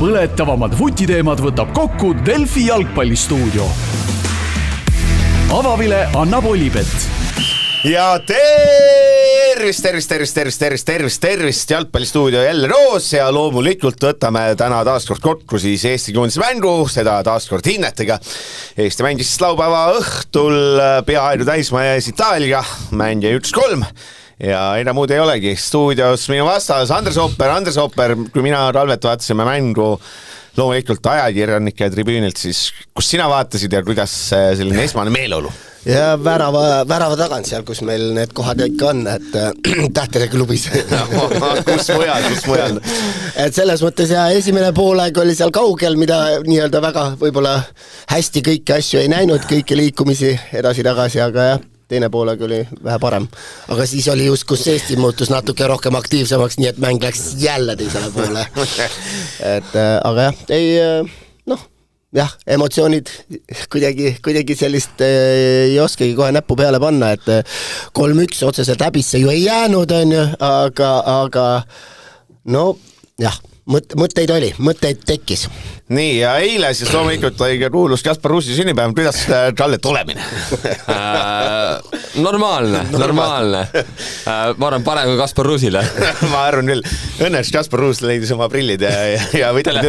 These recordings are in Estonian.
põletavamad vutiteemad võtab kokku Delfi jalgpallistuudio. Avavile annab Olipet. Ja tervist, jalgpallistuudio jälle Roos ja loomulikult võtame täna taaskord kokku siis Eesti koondise mängu, seda taaskord hinnetega. Eesti mängis laupäeva õhtul peaaegu täismajas Itaalia, mäng jäi 1-3 ja enam muud ei olegi. Stuudios minu vastas Andres Opper, kui mina Talvet vaatasime mängu loomulikult ajakirjanike tribüünilt, siis kus sina vaatasid ja kuidas selline esmane meeleolu? Ja värava tagant seal, kus meil need kohad ikka on, et Tähtede klubis. kus mujal? Et selles mõttes ja esimene poolaeg oli seal kaugel, mida nii-öelda väga võib-olla hästi kõiki asju ei näinud, kõiki liikumisi edasi-tagasi, aga jah, teine poolaeg oli vähe parem. Aga siis oli just, kus Eesti muutus natuke rohkem aktiivsemaks, nii et mäng läks jälle teisele poole. Aga jah, jah, emotsioonid kuidagi sellist ei oskagi kohe näppu peale panna, et 3-1 otseselt häbisse ju ei jäänud, aga no jah, mõtteid tekkis. Nii, ja eile siis loomulikult õige kuulus Kaspar Ruusi sünnipäev, kuidas talle tulemine? Normaalne. Ma arvan parem kui Kaspar Ruusile. Ma arvan küll. Õnneks Kaspar Ruus leidis oma prillid ja võtnud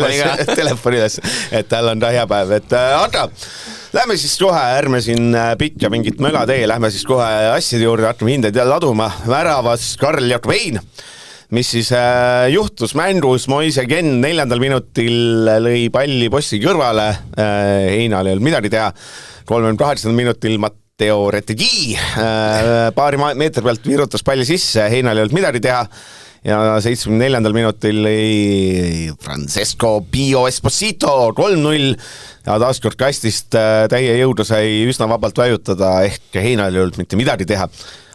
telefoni üles, et tal on ta hea päev. Aga lähme siis kohe, ärme siin pikka mingit möla tee, lähme siis kohe asjade juurde, hakkame hindeid jälle laduma. Väravas Karl Jakobin, mis siis juhtus mängus. Moise Genn 4. minutil lõi palli possi kõrvale, Heinal ei olnud midagi teha. 38. minutil Matteo Retegui paari meetri pealt virutas palli sisse, Heinal ei olnud midagi teha. Ja 74. minutil lõi Francesco Pio Esposito 3-0 ja taaskord kastist täie jõudu sai üsna vabalt vajutada, ehk Heinal ei olnud mitte midagi teha.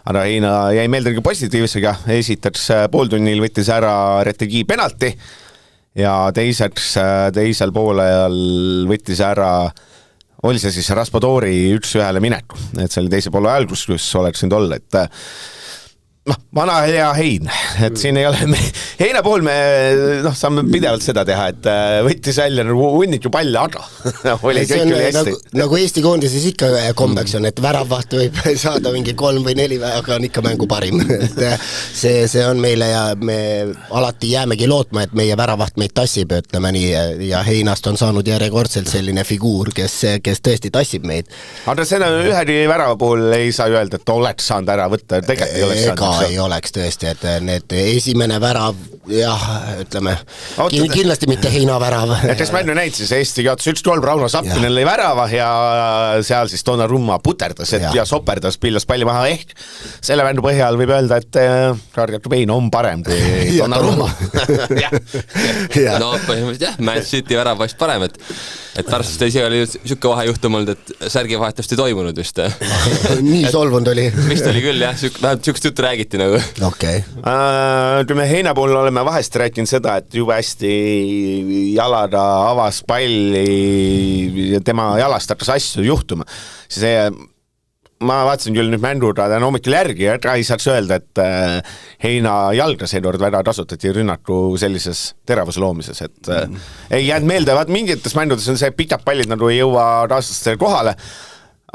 Aga Heina jäi meeldega positiivsega, esiteks pooltunnil võttis ära Retegui penalti ja teisel poolel võttis ära, oli see siis Raspadori 1-1 mineku, et see oli teise poole algus, kus oleks nüüd olla, et vana hea Hein, et siin ei ole Heina pool me saame pidevalt seda teha, et võttis välja hunniku palle, aga oli kõik oli hästi. Nagu Eesti koondises ikka kombeks on, et väravvaht võib saada mingi 3 või 4, aga on ikka mängu parim. See on meile ja me alati jäämegi lootma, et meie väravvaht meid tassib, ütleme nii, ja Heinast on saanud järjekordselt selline figuur, kes tõesti tassib meid. Aga seda ühegi värava puhul ei saa öelda, et oleks saanud ära võtta, tegelikult ei oleks saanud. Ei oleks tõesti, et need esimene värav, jah, ütleme, kindlasti mitte Heina värav. Ja kes männu näid, siis Eesti kaotas 1-3, Rauno Sappinen lõi värava ja seal siis Donnarumma puterdas ja soperdas, pillas palli maha, ehk selle männu põhjal võib öelda, et Karl Jakobin on parem kui Donnarumma. No põhimõtteliselt jah, Man City värav vast parem, et pärast ise oli siuke vahejuhtum olnud, et särgivahetust ei toimunud vist. Nii solvunud oli. Vist oli küll jah, vähemalt siukest juttu räägiti nagu. Okay. Kui me Heina puhul oleme vahest rääkinud seda, et juba hästi jalaga avas palli ja tema jalast hakkas asju juhtuma, siis ma vaatasin küll nüüd mänguda täna hommikul järgi ja ei saaks öelda, et Heina jalga seekord väga kasutati rünnaku sellises teravuse loomises, et ei jäänud meelde, vaat mingites mängudes on see pikad pallid nagu ei jõua kaaslastele kohale,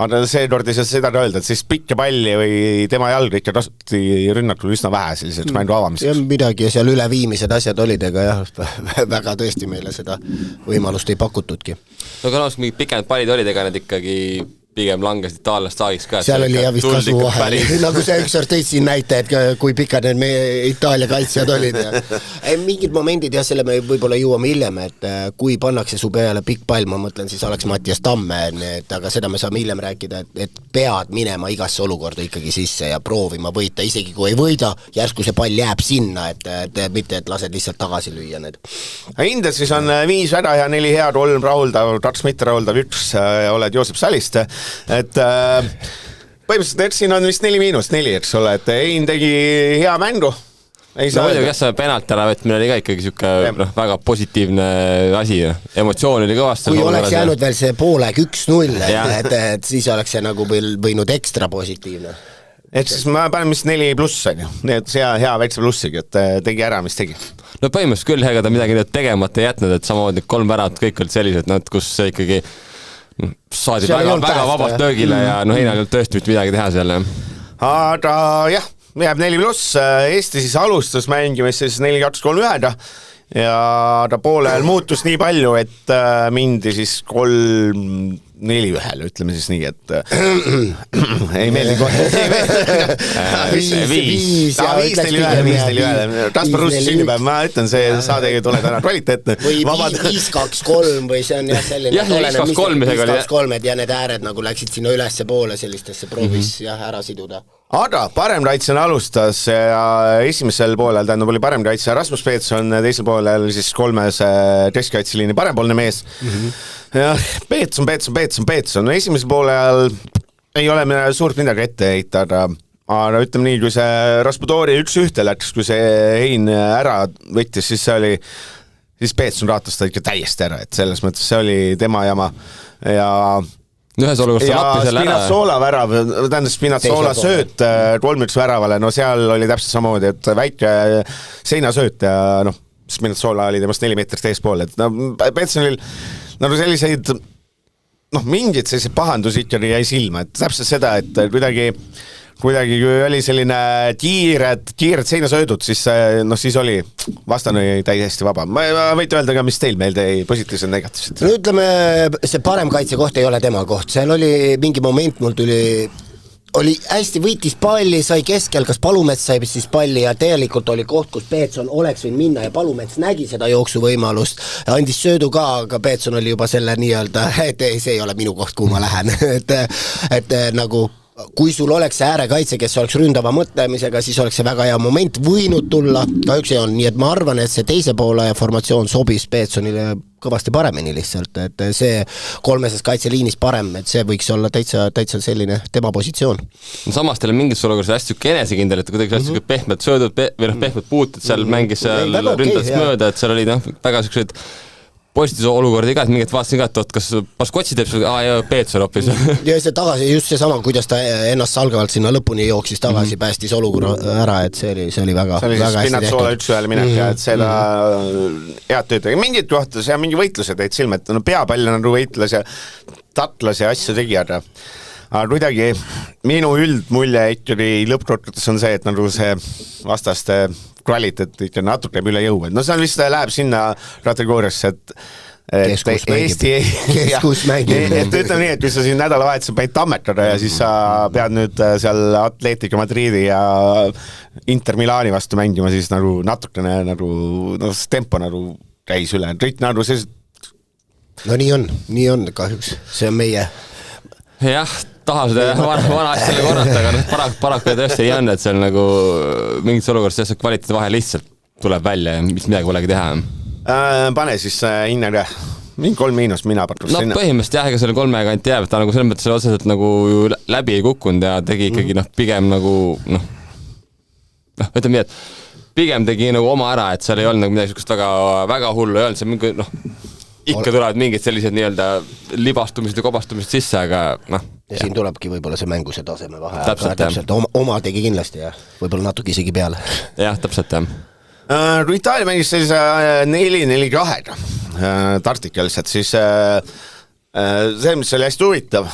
aga seekord ei saa seda öelda, et siis pikka palli või tema jalga ikka kasutati rünnakul üsna vähe selliseks mängu avamiseks. Ja midagi seal üleviimised asjad olid, ega jah, väga tõesti meile seda võimalust ei pakutudki. No aga mingid pikemad pallid olid, ega need ikkagi pigem langesid taallast saagiks ka. Seal oli jah vist kasu vahel, nagu see ükskord tõid siin näite, et kui pikad need meie Itaalia kaitsjad olid. Mingid momendid jah, selle me võib-olla jõuame hiljem, et kui pannakse su peale pikk pall, ma mõtlen, siis oleks Mattias Tamme, aga seda me saame hiljem rääkida, et pead minema igasse olukorda ikkagi sisse ja proovima võita, isegi kui ei võida, järsku see pall jääb sinna, et mitte, et lased lihtsalt tagasi lüüa need. Hinded siis on 5 väga ja 4 head, 3 rahuldav, 2 mitte rahuldav, 1 oled Joosep Saliste. Et põhimõtteliselt siin on vist 4-4, eks ole, et Hein tegi hea mängu. No muidugi jah, see penalt ära võtmine oli ka ikkagi siuke väga positiivne asi. Emotsioon oli kõvasti. Kui oleks jäänud veel see poolaeg 1-0, et siis oleks see nagu võinud ekstra positiivne. et siis ma panen mis 4+, on ju. Nii et see hea väikse plussigi, et tegi ära, mis tegi. No põhimõtteliselt küll, ega ta midagi tegemata ei jätnud, et samamoodi 3 väravat kõik olid sellised, kus ikkagi saadi väga vabalt löögile ja Heinal ei olnud tõesti mitte midagi teha seal. Aga jah, jääb 4+, Eesti siis alustas mängimist siis 4-2-3-1 ja ta poole ajal muutus nii palju, et mindi siis 3-4-1, ütleme siis nii, et ei meeldi kohe. 5-4-1. Kaspar Ruusi sünnipäev, ma ütlen, see saade ei tule täna kvaliteetne. Või 5-2-3 või see on jah selline. Jah, 5-2-3, ja need ääred nagu läksid sinna ülesse poole sellistesse proovis ära siduda. Aga paremkaitsjana alustas ja esimesel poolel oli paremkaitsja Rasmus Peetson, teisel poolel siis 3. keskkaitseliini parempoolne mees. Ja Peetson. Esimesel poolel ei ole suurt midagi ette heita, aga ütleme nii, kui see Raspudoori 1-1 läks, kui see Hein ära võttis, siis Peetson raatas ta ikka täiesti ära, et selles mõttes see oli tema jama ja ühes olukorras ta lappi selle ära. Spinazzola värav, Spinazzola sööt 3-1 väravale, no seal oli täpselt samamoodi, et väike seinasööt ja Spinazzola oli temast 4 meetrit eespool, et Peetsonil selliseid mingid sellised pahandusid jäi silma, et täpselt seda, et kuidagi kui oli selline kiired seinasöödud, siis oli vastane täiesti vaba. Ma võite öelda ka, mis teil meelde ei positiivselt negatiivselt. No ütleme, see paremkaitse koht ei ole tema koht, seal oli mingi moment, mul oli hästi võitis palli, sai keskel, kas Palumets sai siis palli ja tegelikult oli koht, kus Peetson oleks võinud minna ja Palumets nägi seda jooksuvõimalust, andis söödu ka, aga Peetson oli juba selle nii-öelda, et see ei ole minu koht, kuhu ma lähen, et nagu kui sul oleks see äärekaitse, kes oleks ründava mõtlemisega, siis oleks see väga hea moment võinud tulla, kahjuks ei olnud, nii et ma arvan, et see teise poole formatsioon sobis Peetsonile kõvasti paremini lihtsalt, et see 3. kaitseliinis parem, et see võiks olla täitsa selline tema positsioon. Samas teil on mingis olukorras hästi enesekindel, et kuidagi hästi pehmed söödud või pehmed puutud, seal mängis ründas mööda, et seal oli väga sellised positiivse olukorda iga, et mingit vaatasin ka, et kas Baskotsi teeb Peetson hoopis. Ja see tagasi, just see sama, kuidas ta ennast salgavalt sinna lõpuni jooksis tagasi, päästis olukorra ära, et see oli väga hästi tehtud. Spinazzola 1-1 minek ja et seda head tööd. Mingid kohtas ja mingi võitlused teid silma, et peapall nagu võitles ja tatlas ja asja tegi, aga kuidagi minu üldmulje ikkagi lõppkokkuvõttes on see, et nagu see vastaste kvaliteet ikka natuke üle jõu, et see on vist läheb sinna kategooriasse, et keskus mängib. Et ütleme nii, et kui sa siin nädalavahetusel pead tammetada ja siis sa pead nüüd seal Atletico Madridi ja Inter Milani vastu mängima, siis nagu natukene tempo nagu käis üle, kõik nagu see. No nii on kahjuks, see on meie. Jah, taha seda vana asjale korrata, aga paraku tõesti ei on, et seal nagu mingit olukorras see kvaliteedi vahe lihtsalt tuleb välja ja midagi polegi teha. Pane siis hinnaga mingi 3-, mina pakkus sinna. Põhimõtteliselt jah, ega selle 3 kanti jääb, ta nagu selles mõttes otseselt nagu läbi ei kukkunud ja tegi ikkagi pigem nagu ütleme nii, et pigem tegi nagu oma ära, et seal ei olnud nagu midagi sellist väga hullu, ei olnud see mingi ikka tulevad mingid sellised nii-öelda libastumised ja kobastumised sisse, aga siin tulebki võib-olla see mänguse taseme vahe. Täpselt. Oma tegi kindlasti ja võib-olla natuke isegi peale. Jah, täpselt jah. Kui Itaalia mängis sellise 4-4-2 taktikaliselt, siis see, mis oli hästi huvitav,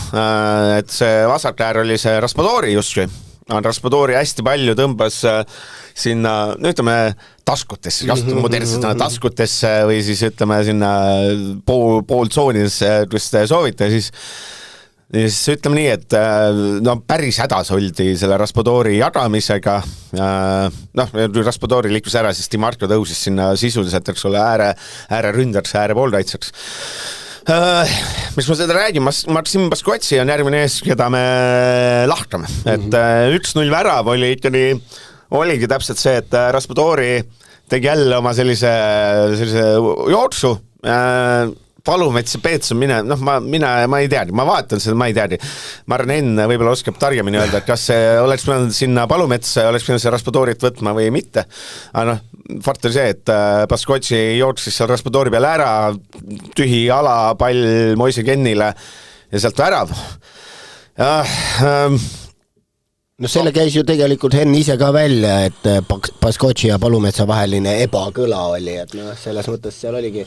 et see vasakäär oli see Raspadori justkui. Raspadori hästi palju tõmbas sinna, ütleme, taskutesse, kasutame modernselt taskutesse või siis ütleme sinna pooltsoonidesse, kus te soovite, siis ütleme nii, et päris hädas oldi selle Raspadori jagamisega. Raspadori liikus ära, siis Di Marco tõusis sinna sisuliselt, eks ole, ääre ründaks, ääre poolkaitseks. Mis ma seda räägin, Maksim Baskotsi on järgmine ees, keda me lahtame, et 1-0 värav oligi täpselt see, et Raspadori tegi jälle oma sellise jooksu, Palumets ja Peetson ma ei teagi, ma vaatan seda, ma ei teagi. Ma arvan, enne võib-olla oskab targemini öelda, et kas oleks pidanud sinna Palumets, oleks pidanud see Raspadorit võtma või mitte. Aga fakt oli see, et Baskotsi jooksis seal Raspadori peale ära, tühi ala, pall Moise Kennile ja sealt värav. no selle käis ju tegelikult Henn ise ka välja, et Baskotši ja Palumetsa vaheline ebakõla oli, et noh, selles mõttes seal oligi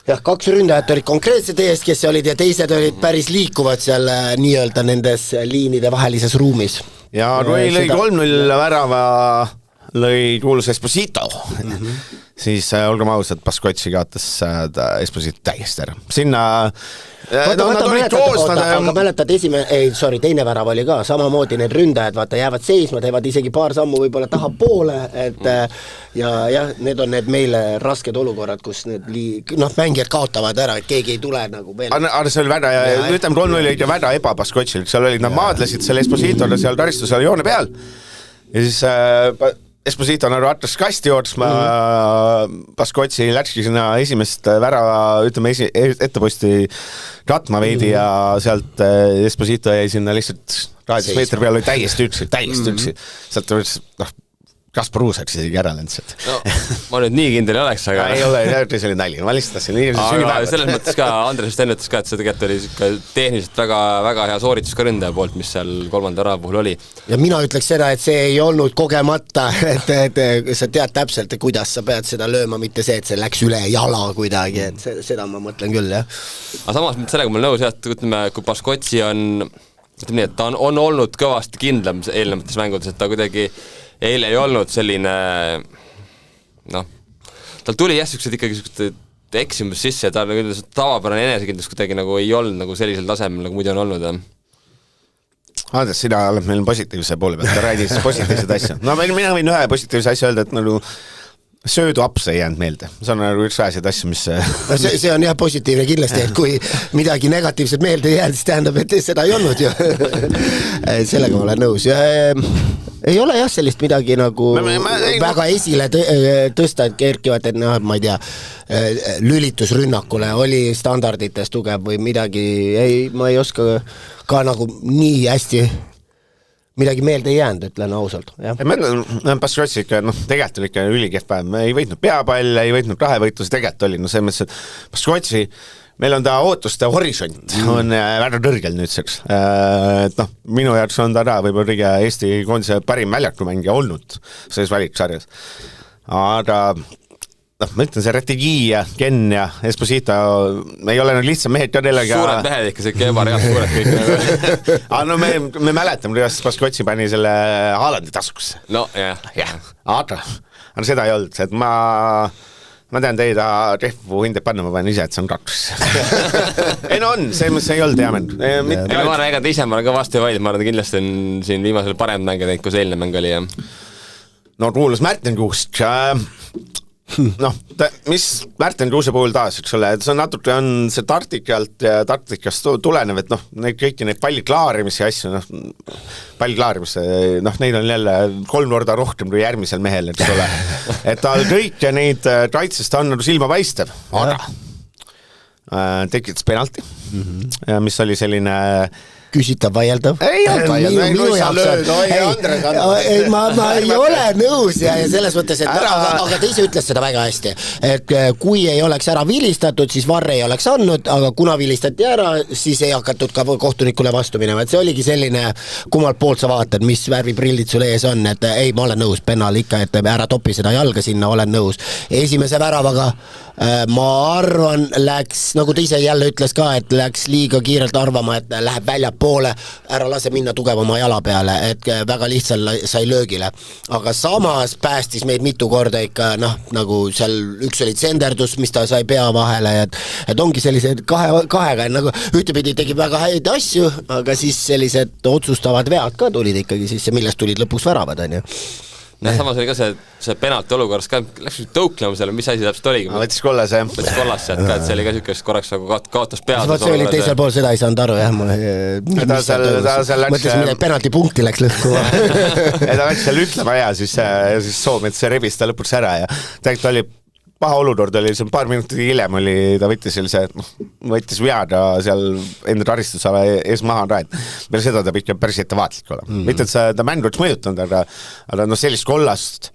jah, 2 ründajat olid konkreetsed ees, kes olid ja teised olid päris liikuvad seal nii-öelda nendes liinide vahelises ruumis. Ja kui lõi 3-0 värava lõi kuulus Esposito, siis olgem ausad, Baskotši kaotas Esposito täiesti ära. Sinna aga mäletad teine värav oli ka, samamoodi need ründajad vaata jäävad seisma, teevad isegi paar sammu võib-olla taha poole, et ja need on need meile rasked olukorrad, kus need mängijad kaotavad ära, et keegi ei tule nagu veel. Aga see oli väga, ütleme 3-0 olid ju väga ebabaskotšilik, seal olid, nad maadlesid selle Espositole seal taristusel joone peal ja siis Esposito nagu atras kasti jootsma, Baskotši läkski sinna esimest värava, ütleme etteposti katma veidi ja sealt Esposito jäi sinna lihtsalt 12 meetri peal oli täiesti üksi. Sealt võiks, Kaspar Uus oleks isegi ära länd. No, ma nüüd nii kindel ei oleks, aga... ei ole, see oli nali, ma lihtsalt tahtsin aga selles mõttes ka, Andres ennettas ka, et see tegelikult oli tehniliselt väga, väga hea sooritus ka ründaja poolt, mis seal 3. värava puhul oli. Ja mina ütleks seda, et see ei olnud kogemata, et sa tead täpselt, kuidas sa pead seda lööma, mitte see, et see läks üle jala kuidagi, et seda ma mõtlen küll, jah. Aga samas sellega ma olen nõus, et ütleme, kui Baskotši on, ütleme nii, et ta on olnud kõvasti kindlam eelnevates mängudes, et ta kuidagi eile ei olnud selline, tal tuli järsukesed ikkagi eksimus sisse, ta on tavapärane enesekindlus kuidagi nagu ei olnud nagu sellisel tasemel, nagu muidu on olnud. Andres, sina oled meil positiivse poole pealt, ta räägis positiivsed asju. No mina võin ühe positiivse asja öelda, et nagu söödu aps ei jäänud meelde. See on nagu üks väheseid asju, mis... See on jah positiivne kindlasti, et kui midagi negatiivset meelde ei jäänud, siis tähendab, et seda ei olnud ju. Sellega ma olen nõus. Ei ole jah sellist midagi nagu väga esile tõsta, et kerkivad, et ma ei tea, lülitusrünnakule oli standardites tugev või midagi, ma ei oska ka nagu nii hästi midagi meelde ei jäänud, ütlen ausalt. Baskotši ikka, tegelikult oli ikka ülikehv päev, me ei võitnud peapalle, ei võitnud rahevõitluse, tegelikult oli, see mõttes, et Baskotši, meil on ta ootuste horisont, on väga kõrgel nüüdseks. Minu jaoks on ta võib-olla kõige Eesti koondise parim väljakumängija olnud selles valiksarjas. Aga ma ütlen, see Retegi ja Ken ja Esposito ei ole lihtsam mehed ka tellega. Suured mehed ikka, see Kebar ja suured kõik. Aga me mäletame, kuidas Baskotši pani selle Haalandi tasuks. No, jah. Aga seda ei olnud, et ma tean teida rehvu hindeb panna, ma panen ise, et see on 2. Ei no on, see ei olnud hea mäng. Ma arvan, ega ise ma olen ka vastu vaid, ma arvan, kindlasti on siin viimasel parem mäng, kui see eelne mäng oli. No kuulus Märten Kuusk. Mis Märten Kuuse puhul taas, eks ole, et see on natuke on see taktikast tulenev, et neid kõiki neid palli klaarimisi asju, palli klaarimisi, neid on jälle 3 korda rohkem kui järgmisel mehel, eks ole. Et ta kõike neid kaitsest on nagu silmapaistev, aga tekitas penalti, mis oli selline küsitav vaieldav. Ei olnud vaieldav. Ma ei ole nõus ja selles mõttes, et aga te ise ütles seda väga hästi, et kui ei oleks ära vilistatud, siis Varre ei oleks andnud, aga kuna vilistati ära, siis ei hakatud ka kohtunikule vastu minema, et see oligi selline, kummalt poolt sa vaatad, mis värviprillid sul ees on, et ei, ma olen nõus, Pennal ikka, et ära topi seda jalga sinna, olen nõus. Esimese väravaga ma arvan, läks, nagu ta ise jälle ütles ka, et läks liiga kiirelt arvama, et läheb välja poole, ära lase minna tugevama jala peale, et väga lihtsalt sai löögile. Aga samas päästis meid mitu korda ikka, nagu seal üks oli tsenderdus, mis ta sai pea vahele, et ongi sellised kahega, nagu ühtepidi tegi väga häid asju, aga siis sellised otsustavad vead ka tulid ikkagi sisse, millest tulid lõpuks väravad, on ju. Samas oli ka see penalti olukorras ka, läks tõuklema seal, mis asi täpselt oligi? Võttis kollase, jah. Võttis kollasse, et see oli ka niisugust korraks kaotas pead. See oli teisel pool, seda ei saanud aru, jah. Mõtlesin, mille penalti punkti läks lõhkuma. Ta läks seal ütlema ja siis Soomets rebis ta lõpuks ära ja tegelikult oli paha olukord oli, see paar minutit hiljem oli, ta võttis veaga seal enda taristusala ees maha ka, et peale seda ta pidi päris ettevaatlik olema. Mitte, et ta mängu oleks mõjutanud, aga sellist kollast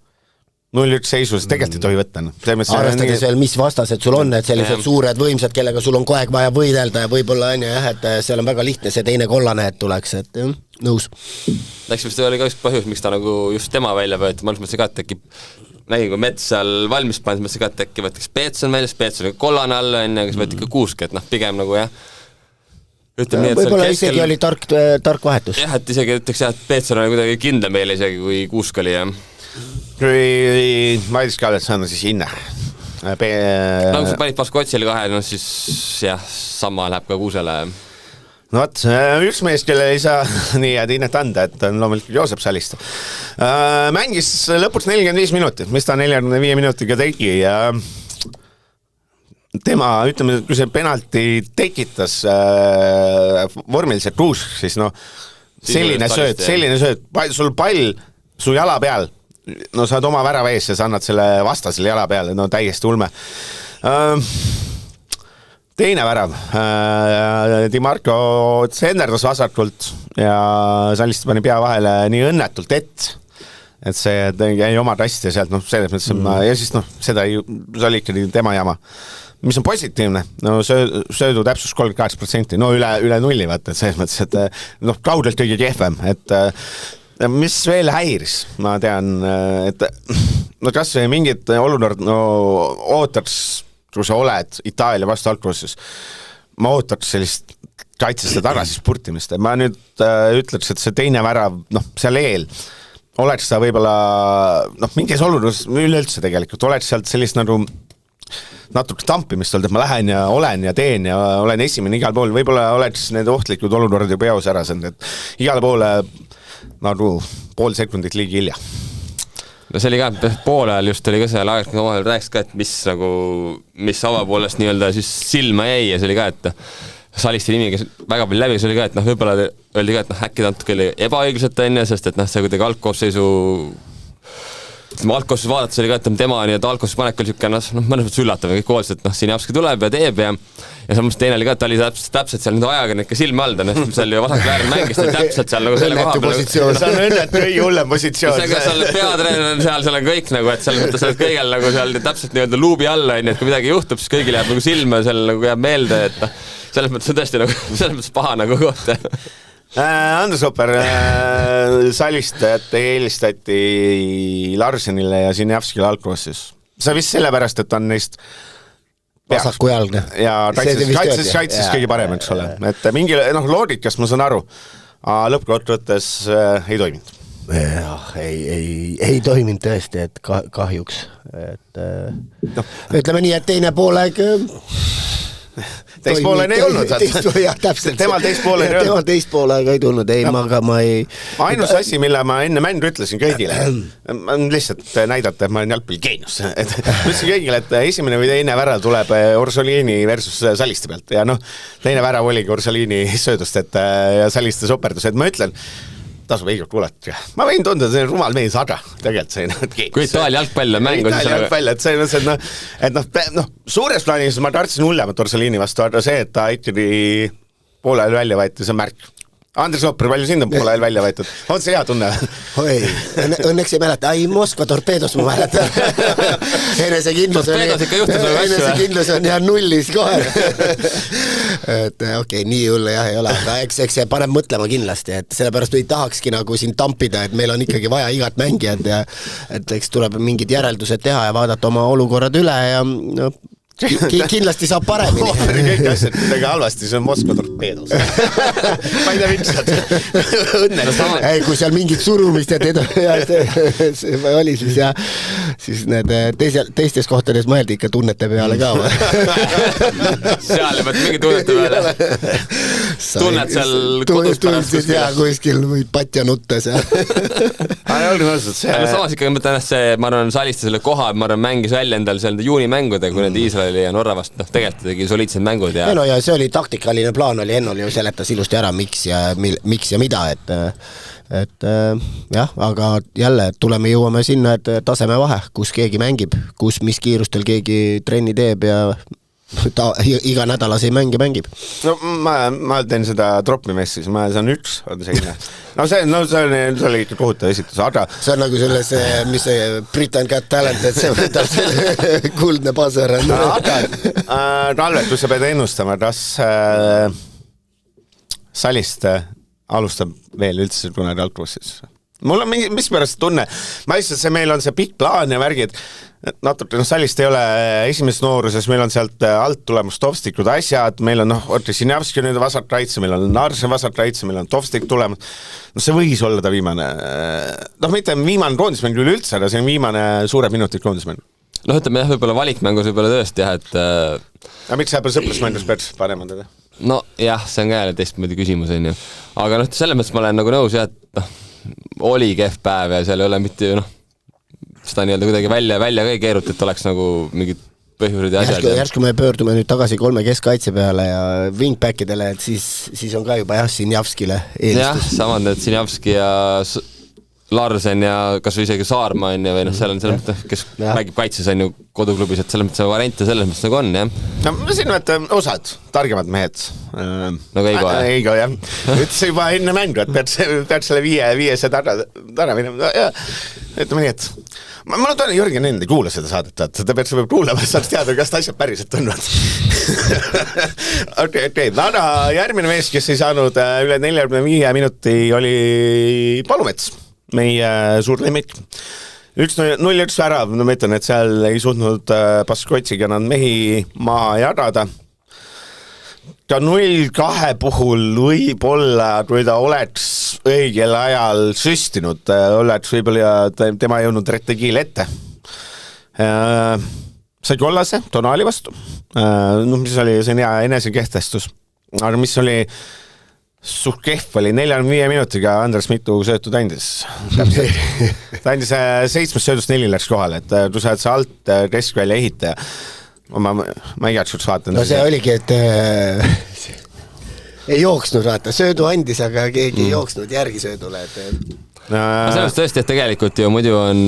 0-1 seisus tegelikult ei tohi võtta. Arvestades veel, mis vastased sul on, et sellised suured võimsad, kellega sul on kogu aeg vaja võidelda ja võib-olla on jah, et seal on väga lihtne see teine kollane, et tuleks, et nõus. Läks vist oli ka üks põhjus, miks ta nagu just tema välja võeti, ma mõtlesin ka, et tekib nägin, kui Mets seal valmis pannud, mõtlesin ka, et tekib võtaks Peetson välja, Peetson oli kollane alla, kes võeti ka Kuusk, et pigem nagu jah, ütleme nii, et võib-olla isegi oli tark vahetus. Jah, et isegi ütleks jah, et Peetson oli kuidagi kindlam meile isegi, kui Kuusk oli jah. Kui Madis Kallet saanud, siis hinne. No kui sa panid Paskotsile kahe, no siis jah, sama läheb ka Kuusele. No võt, üks mees, kelle ei saa nii head hinnet anda, et on loomulikult Joosep Saliste. Mängis lõpuks 45 minutit, mis ta 45 minutiga tegi ja tema, ütleme, kui see penalti tekitas vormiliselt Kuusk, siis noh, selline sööt, sul pall su jala peal, no saad oma värava ees ja sa annad selle vastasele jala peale, no täiesti ulme. Teine värav, Dimarco tsenderdas vasakult ja Saliste pani pea vahele nii õnnetult et see jäi oma tast ja sealt, noh, selles mõttes ja siis noh, seda see oli ikka tema jama. Mis on positiivne, no söödu täpsus 38%, no üle nulli, vaata, et selles mõttes, et noh, kaudelt kõige kehvem, et mis veel häiris, ma tean, et no kas või mingid olukord, no ootaks kui sa oled Itaalia vastu algprosessis, ma ootaks sellist kaitseste tagasi spurtimist. Ma nüüd ütleks, et see teine värav, noh, seal eel, oleks ta võib-olla, noh, mingis olukorras üleüldse tegelikult, oleks sealt sellist nagu natuke tampimist olnud, et ma lähen ja olen ja teen ja olen esimene igal pool, võib-olla oleks need ohtlikud olukorrad ju peos ära send, et igale poole nagu pool sekundit liigi hilja. No see oli ka, poole ajal just oli ka seal aeg, kui omavahel rääkis ka, et mis avapoolest nii-öelda siis silma jäi ja see oli ka, et Saliste nimi, kes väga palju läbi, see oli ka, et noh, võib-olla öeldi ka, et noh, äkki ta natuke oli ebaõiglaselt enne, sest et noh, see kuidagi algkoosseisu algkoosseisus vaadates oli ka, et tema nii-öelda algkoosseisu panek oli siuke, noh, mõnes mõttes üllatav ja kõik koolsed, et noh, siin Japski tuleb ja teeb ja samas teine oli ka, et ta oli täpselt seal nüüd ajakirjanike silme all, noh, seal ju vasak väärn mängis täpselt seal nagu selle koha peal. See on õnnetu kõige hullem positsioon. See on seal peatreener on seal on kõik nagu, et seal mõttes kõigel nagu seal täpselt nii-öelda luubi alla, et kui midagi juhtub, siis kõigil jääb nagu silma ja seal nagu jääb meelde, et selles mõttes on tõesti nagu, selles mõttes paha nagu kohta. Andres Opper, Salistajat eelistati Larsenile ja Sinjavskile algkoosseisus. See vist sellepärast, et on neist vasaku jalgne. Ja kaitses kõige parem, eks ole. Et mingi loogikast ma saan aru, lõppkokkuvõttes ei toiminud. Ei toiminud tõesti, et kahjuks. Ütleme nii, et teine pooleg teist poole ei olnud. Temal teist poolega ei tulnud. Ei, ma ei... Ainus asi, mille ma enne mängu ütlesin kõigile, lihtsalt näidata, et ma olen jalgpalli geenius. Ütlesin kõigile, et esimene või teine värav tuleb Orsolini versus Saliste pealt. Ja noh, teine värav oligi Orsolini söödust, ja Saliste soperdus. Et ma ütlen, tasub Igor kuulata. Ma võin tunda, et see on rumal mees, aga tegelikult see on kui Itaalia jalgpall on mängu, et see on, et suures plaanis ma tartsin hullemat Orsolini vastu, aga see, et ta ikkagi poole ajal välja võeti, see on märk. Andres Opper, palju sind on poole ajal välja võetud? On see hea tunne? Oi, õnneks ei mäleta. Moskva torpeedos ma mäletan. Enesekindlus on jah nullis kohe. Et okei, nii hulle jah ei ole, aga eks see paneb mõtlema kindlasti, et sellepärast ei tahakski nagu siin tampida, et meil on ikkagi vaja igat mängijad ja et eks tuleb mingid järeldused teha ja vaadata oma olukorrad üle ja no, kindlasti saab paremini. Kõik asjad midagi halvasti, see on Moskva torpeedos. Ma ei tea miks. Õnneks. Ei, kui seal mingit surumist ja see oli siis ja siis need teistes kohtades mõeldi ikka tunnete peale ka. Seal ei mõtle mingi tunnete peale. Tunned seal kodus pärast kuskil. Ja kuskil võid patja nuttes. Samas ikka mõtlen, et see, ma arvan, Saliste selle koha, ma arvan, mängis välja endal seal juuni mängude, kui need Iisraeli ja Norra vast, tegelikult tegi soliidsed mängud ja... No ja see oli taktikaline plaan, oli Ennol ju seletas ilusti ära, miks ja mida, et jah, aga jälle tuleme jõuame sinna, et taseme vahe, kus keegi mängib, kus mis kiirustel keegi trenni teeb ja ta iga nädalas ei mängib. No ma teen seda troppimest, siis ma saan üks, on selline. No see oli ikka kohutav esitus, aga... See on nagu selles, mis see Britain Got Talent, et see võtab selle kuldne paser. Aga Talvet, kui sa pead ennustama, kas Saliste alustab veel üldse kunagi algklassis. Mul on mingi, mis pärast tunne, ma lihtsalt meil on see pikk plaan ja värgid, natuke salist ei ole esimeses nooruses, meil on sealt alt tulemas Tovstikud asjad, meil on Ortisinjavski nüüd vasartraitse, meil on Narsen vasartraitse, meil on Tovstik tulemas, see võis olla ta viimane, mitte viimane koondismäng üleüldse, aga see on viimane suured minutid koondismäng. Ütleme jah, võib-olla valikmängus võib-olla tõesti jah, et aga miks sa sõprusmängus peaks panema teda? No jah, see on ka jälle teistmoodi küsimus, on ju. Aga selles mõttes ma olen nagu nõus jah, et oli kehv päev ja seal ei ole mitte seda nii-öelda kuidagi välja ka ei keerut, et oleks nagu mingid põhjused ja asjad. Järsku me pöördume nüüd tagasi 3 keskkaitse peale ja wingbackidele, et siis on ka juba Sinjavskile eelistus. Jah, samad need Sinjavski ja Larsen ja kas või isegi Saarma on ju, või seal on selles mõttes, kes mängib kaitses on ju koduklubis, et selles mõttes variante selles mõttes nagu on, jah. No siin osad targemad mehed. Nagu Eigo, jah. Ütles juba enne mängu, et pead selle viiese tara minema. Ütleme nii, et ma toon Jürgen enda ei kuula seda saadet, ta peab kuulama, saaks teada, kas ta asjad päriselt on. Okei. Aga järgmine mees, kes ei saanud üle 45 minuti, oli Palumets. Meie suur lemmik. 1-0 värav, ma ütlen, et seal ei suutnud Baskoitsiga nad mehi maha jagada. Ta 0-2 puhul võib-olla, kui ta oleks õigel ajal süstinud, oleks võib-olla tema jõudnud Rettegiil ette. Sai kollase Tonali vastu. Mis oli, see on hea enesekehtestus. Aga mis oli suht kehv oli 45 minutiga Andres mitu söötu andis. Ta andis 7 söödust 4 läks kohale, et tu saad see alt keskvälja ehitaja. Ma igaks juks vaatan. No see oligi, et ei jooksnud, vaata, söödu andis, aga keegi ei jooksnud järgi söödule. Sellest tõesti, et tegelikult ju muidu on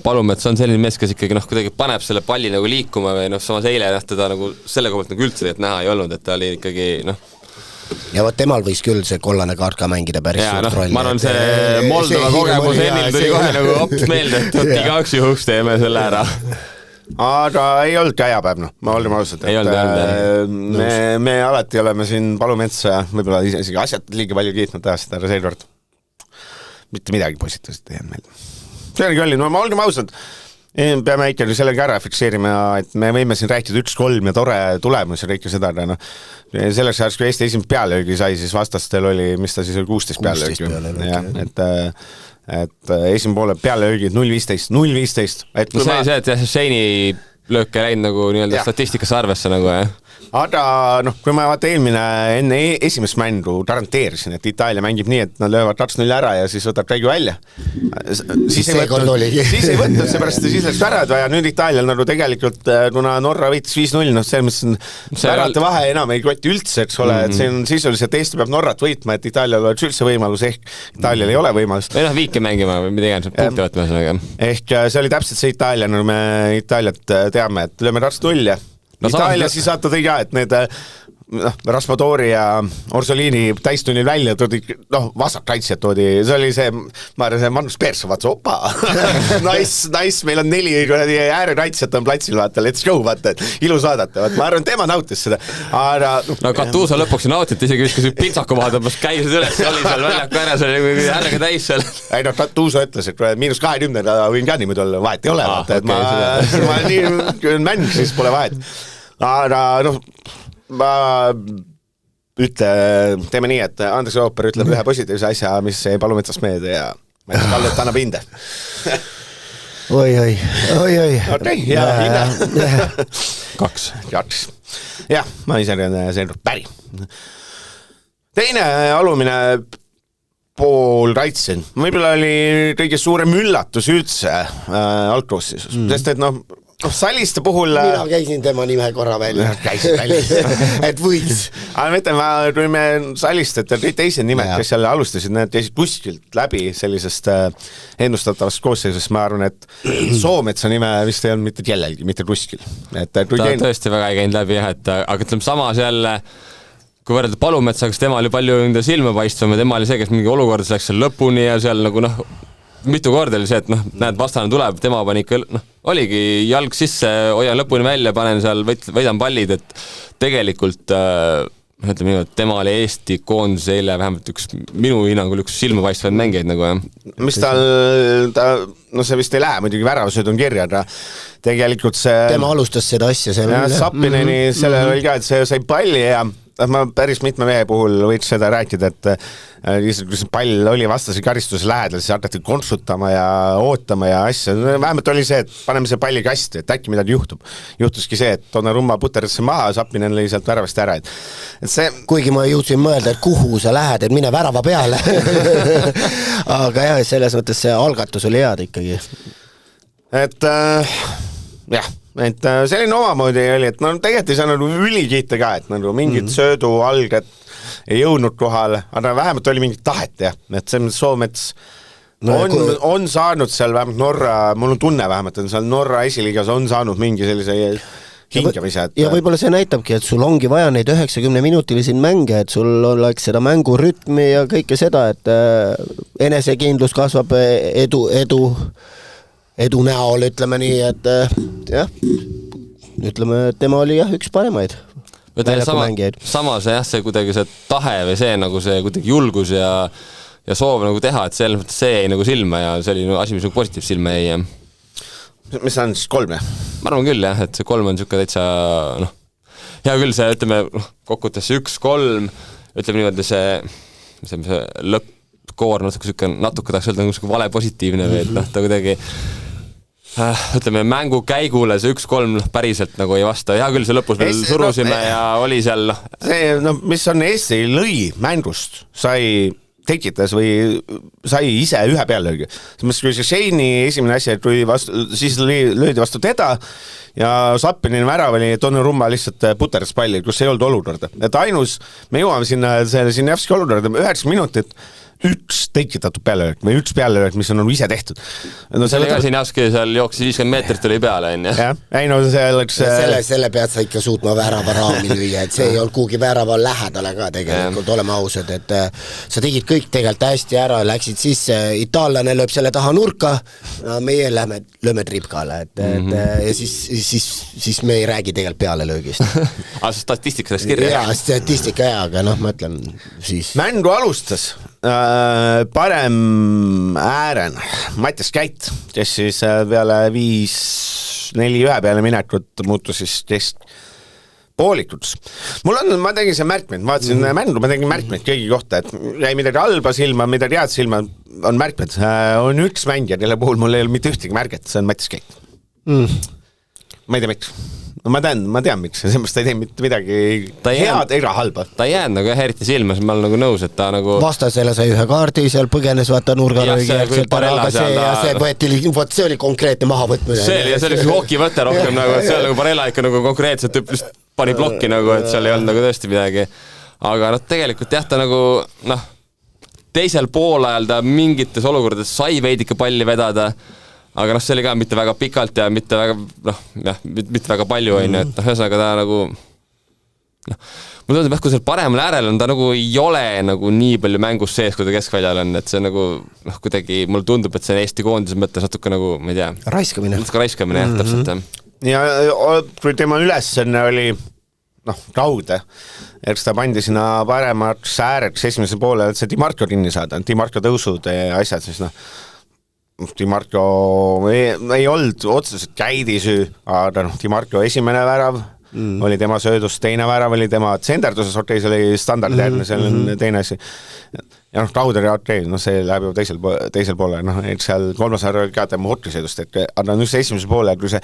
Palumets on selline mees, kes ikkagi kuidagi paneb selle palli nagu liikuma või samas eile teda nagu selle koha pealt nagu üldse näha ei olnud, et ta oli ikkagi ja võt temal võis küll see kollane kaart ka mängida päris suurt rolli. Ma arvan, see Moldova kogemus Ennil tuli kohe nagu hops meelde, et igaks juhuks teeme selle ära. Aga ei olnud käjapäev, ma olime ausalt, et me alati oleme siin Palumetsa võib-olla isegi asjad liiga palju kiitnud tähast, ära seekord mitte midagi positiivset ei jäänud meil. See oli, ma olgem ausalt, peame ikkagi sellega ära fikseerima, et me võime siin rääkida 1-3 ja tore tulemus ja kõike seda, aga selleks ajaks, kui Eesti esimest pealöögi sai, siis vastastel oli, mis ta siis oli, 16 pealöögi. Et esimene poole pealöögid 0-15. See, et Seini lööke läinud nagu nii-öelda statistikasse arvesse nagu, jah? Aga kui ma vaata enne esimest mängu garanteerisin, et Itaalia mängib nii, et nad löövad 2-0 ära ja siis võtab käigu välja. Siis ei võtnud, seepärast siis läks värad ja nüüd Itaalial nagu tegelikult, kuna Norra võitis 5-0, selles mõttes värate vahe enam ei koti üldse, eks ole, et see on sisuliselt Eesti peab Norrat võitma, et Itaalial oleks üldse võimalus, ehk Itaalial ei ole võimalus. Või viike mängima või mida iganes punkti võtma. Ehk see oli täpselt see Itaalia, nagu me Itaaliat teame, et lööme 2-0 ja Itaalia siis vaata tõi ka, et need Raspadori ja Orsolini täistunnil välja toodi, vasakkaitsjad toodi, see oli see, ma arvan, see Magnus Persson, vaata, opa, nice, meil on 4 äärekaitsjad on platsil, vaata, let's go, vaata, ilus vaadata, vaata, ma arvan, tema nautis seda, aga Katuusa lõpuks nautiti, isegi viskas pintsaku maha, tõmbas käisid üles, oli seal väljaku ääres, oli ärge täis seal. Ei Katuusa ütles, et -20 võin ka niimoodi olla, vahet ei ole, vaata, et ma nii mäng, siis pole vahet, aga ma teeme nii, et Andres Ooper ütleb ühe positiivse asja, mis ei Palumetsast meelde ja Mats Kallet annab hinde. Oi. Okei, hea hinde. 2. Jah, ma ise olen päri. Teine alumine pool kaitsen. Võib-olla oli kõige suurem üllatus üldse algkoosseisus, sest et Saliste puhul mina käisin tema nime korra välja. Et võiks. Aga ma ütlen, kui me Salist, et teised nimed, kes jälle alustasid, need käisid kuskilt läbi sellisest ennustatavast koosseisust, ma arvan, et Soometsa nime vist ei olnud mitte kellelgi, mitte kuskil. Ta tõesti väga ei käinud läbi, aga ütleme samas jälle kui võrrelda Palumetsaga, tema oli palju silma paistvam ja tema oli see, kes mingi olukord läks seal lõpuni ja seal nagu mitu korda oli see, et näed, vastane tuleb, tema pani ikka, oligi jalg sisse, hoian lõpuni välja, panen seal, võidan pallid, et tegelikult ütleme nii, et tema oli Eesti koondise eile vähemalt minu hinnangul üks silmapaistvaid mängijaid nagu jah. Mis see vist ei lähe muidugi väravasööd on kirja, aga tegelikult see tema alustas seda asja seal Sappineni sellel oli ka, et see sai palli ja ma päris mitme mehe puhul võiks seda rääkida, et lihtsalt kui see pall oli vastase karistuse lähedal, siis hakati kontsutama ja ootama ja asja, vähemalt oli see, et paneme see palli kasti, et äkki midagi juhtub. Juhtuski see, et Donnarumma puterdasse maha, Sappinen lõi sealt väravast ära, et see kuigi ma jõudsin mõelda, et kuhu sa lähed, et mine värava peale aga jah, selles mõttes see algatus oli head ikkagi. Et jah, et selline omamoodi oli, et tegelikult ei saa ülikiita ka, et mingid söödu alged ei jõudnud kohale, aga vähemalt oli mingit tahet jah, et see Soomets on saanud seal vähemalt Norra, mul on tunne vähemalt, et seal Norra esiliigas on saanud mingi sellise hingamise. Ja võib-olla see näitabki, et sul ongi vaja neid 90-minutilisi mänge, et sul oleks seda mängurütmi ja kõike seda, et enesekindlus kasvab edu näol, ütleme nii, et jah, ütleme, et tema oli jah, üks paremaid samas jah, see kuidagi see tahe või see nagu see kuidagi julgus ja soov nagu teha, et selles mõttes see jäi nagu silma ja see oli asi, mis nagu positiivselt silma jäi. Mis on siis 3? Ma arvan küll jah, et see 3 on niisugune täitsa hea küll see, ütleme, kokkuvõttes 1-3, ütleme niimoodi see lõppkoor natuke tahaks öelda nagu vale positiivne või et ta kuidagi ütleme, mängu käigule see 1-3 päriselt nagu ei vasta. Hea küll, see lõpus veel surusime ja oli seal see, mis on Eesti lõi mängust, sai tekitas või sai ise ühe pealelöögi. Kui see Shane'i esimene asi, siis löödi vastu teda ja Sappinini värav oli Donnarumma lihtsalt puterdas palli, kus ei olnud olukorda. Et ainus, me jõuame sinna Sinjavski olukorda, 9 minutit üks tekitatud pealelöök või üks pealelöök, mis on ise tehtud. See oli ka Sinjavski seal jooksis 50 meetrit tuli peale, on jah? Ei no see oleks selle pead sa ikka suutma värava raami lüüa, et see ei olnud kuhugi värava lähedale ka tegelikult, oleme ausad, et sa tegid kõik tegelikult hästi ära, läksid sisse, itaallane lööb selle taha nurka, meie lööme tripkale, ja siis me ei räägi tegelikult pealelöögist. Aga see statistika sellest kirja? Jaa, statistika hea, aga mõtlen siis. Mängu alustas parem äären Mattias Käit, kes siis peale 5-4-1 peale minekut muutus siis poolikuks. Ma tegin see märkmed, vaatasin mängu, ma tegin märkmed kõigi kohta, et jäi midagi halba silma, midagi head silma, on märkmed. On üks mängija, kelle puhul mul ei ole mitte ühtegi märget, see on Mattias Käit. Ma ei tea miks. No ma tean miks, seepärast ta ei teinud mitte midagi head ega halba. Ta ei jäänud nagu eriti silma, siis ma olen nagu nõus, et ta nagu vastasele sai ühe kaardi, seal põgenes vaata nurgalöögi see oli konkreetne mahavõtmine. See oli hokivõte rohkem nagu, et see oli nagu Barella ikka nagu konkreetselt pani plokki nagu, et seal ei olnud nagu tõesti midagi. Aga tegelikult jah, ta nagu teisel poolajal ta mingites olukordades sai veidike palli vedada, aga see oli ka mitte väga pikalt ja mitte väga palju on, et ühesõnaga ta nagu mulle tundub, kui seal paremal äärel on, ta nagu ei ole nagu nii palju mängus sees, kui ta keskväljal on, et see nagu kuidagi mulle tundub, et see Eesti koondise mõttes natuke nagu, ma ei tea, raiskamine jah, täpselt. Ja kui tema ülesanne oli raude, eks ta pandi sinna paremaks ääreks esimese poole, et see Di Marco kinni saada, Di Marco tõusud ja asjad, siis Di Marco ei olnud otseselt Käidi süü, aga Di Marco esimene värav oli tema söödus, teine värav oli tema tsenderduses, okei, see oli standardjärgne, see on teine asi. Ja Rauder ja okei, see läheb ju teisel poole, et seal kolmas värav ka tema hotkisõidust, aga nüüd see esimese poole, kui see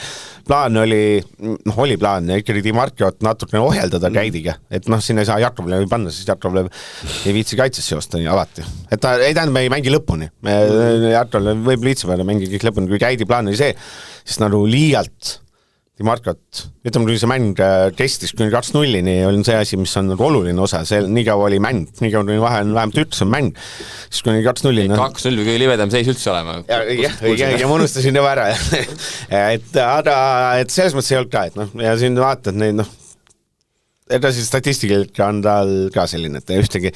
plaan oli plaan ja ikkagi Di Marco natukene ohjeldada Käidiga, et sinna ei saa Jakovlevi panna, siis Jakovlev ei viitsi kaitsesse joosta alati. Et ta ei tähendab, me ei mängi lõpuni. Jakovlev võib lihtsamalt mängida kõik lõpuni, kui Käidi plaan oli see, siis nagu liialt Di Marcot, ütleme, kui see mäng kestis kuni 2-0-ni, on see asi, mis on oluline osa, see nii kaua oli mäng, nii kaua oli vahe on vähemalt üks on mäng, siis kuni 2-0-ni 2-0 või kõige libedam seis üldse olema. Ja ma unustasin juba ära. Aga selles mõttes ei olnud ka, et ja siin vaatad neid, edasi statistikalt on tal ka selline, et ühtegi,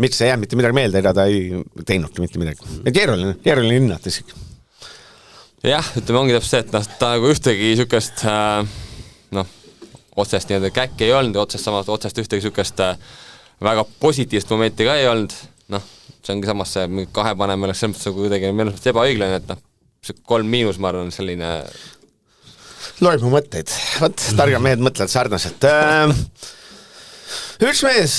miks ei jää mitte midagi meelde, ega ta ei teinudki mitte midagi. Keeruline hinnata isegi. Jah, ütleme, ongi täpselt see, et ta nagu ühtegi niisugust otsest nii-öelda käkki ei olnud, otsest ühtegi sükest väga positiivset momenti ka ei olnud, noh, see ongi samas see kahepanem oleks selles mõttes kuidagi minu mõttes ebaõiglane, et noh, see 3 ma arvan, selline loeb mu mõtteid, võt, targad mehed mõtlevad sarnaselt. Üks mees,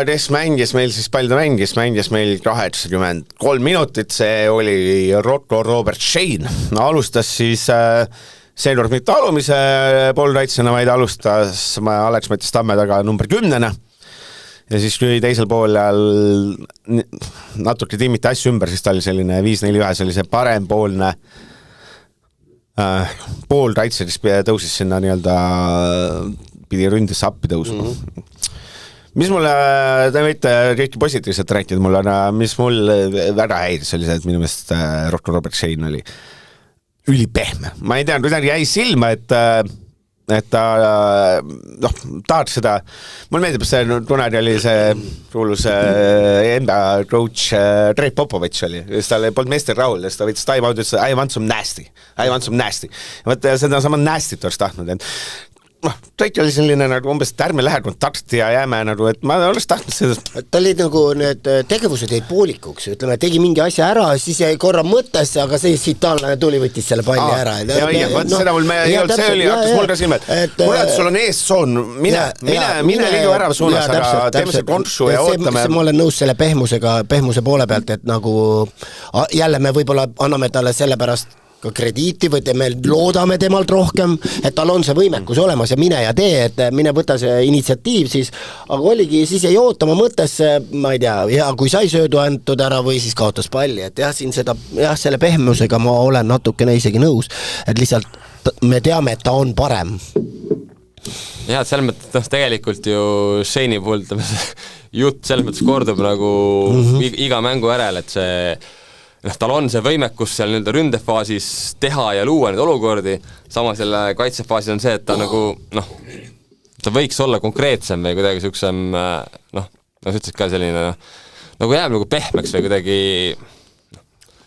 kes mängis meil siis, palju ta mängis meil 83 minutit, see oli Rocco Robert Shane. No, alustas siis seekord mitte alumise poolraitsena, vaid alustas Alex-Mattias Tamme taga number 10. Ja siis kui teisel pool natuke timmiti asju ümber, siis ta oli selline 5-4-1, see oli see parempoolne poolraitse, kes tõusis sinna nii-öelda pidi ründesse appi tõusma. Mis mulle, te võite kõiki positiivselt rääkida, mis mul väga häiris oli see, et minu meelest Rocco Robert Shane oli ülipehme. Ma ei tea, kuidagi jäi silma, et ta tahaks seda, mul meeldib, see kunagi oli see kuulus enda coach Trey Popovich oli, siis tal polnud meester rahul, siis ta võttis time out, ütles, I want some nasty. Võtta seda sama nasty't oleks tahtnud, et kõik oli selline nagu umbes, et ärme lähe kontakti ja jääme nagu, et ma oleks tahtnud seda. Ta oli nagu need tegevused jäid poolikuks, ütleme, tegi mingi asja ära, siis jäi korra mõttesse, aga see sitaalne tuli, võttis selle palli ära. Seda mul ei olnud, see oli, hakkas mul ka silma, et mulle, et sul on eessoon, mine liigu ära suunas, aga teeme see kontsu ja ootame. Ma olen nõus selle pehmuse poole pealt, et nagu jälle me võib-olla anname talle selle pärast ka krediiti või me loodame temalt rohkem, et tal on see võimekus olemas ja mine ja tee, et mine võta see initsiatiiv siis, aga oligi, siis jäi ootama mõttesse, ma ei tea, ja kui sai söödu antud ära või siis kaotas palli, et jah, siin seda, jah, selle pehmusega ma olen natukene isegi nõus, et lihtsalt me teame, et ta on parem. Jah, et selles mõttes tegelikult ju Shane'i puhul jutt selles mõttes kordub nagu iga mängu järel, et see tal on see võimekus seal nii-öelda ründefaasis teha ja luua neid olukordi, samas selle kaitsefaasis on see, et ta nagu, ta võiks olla konkreetsem või kuidagi siuksem, sa ütlesid ka selline, nagu jääb nagu pehmeks või kuidagi,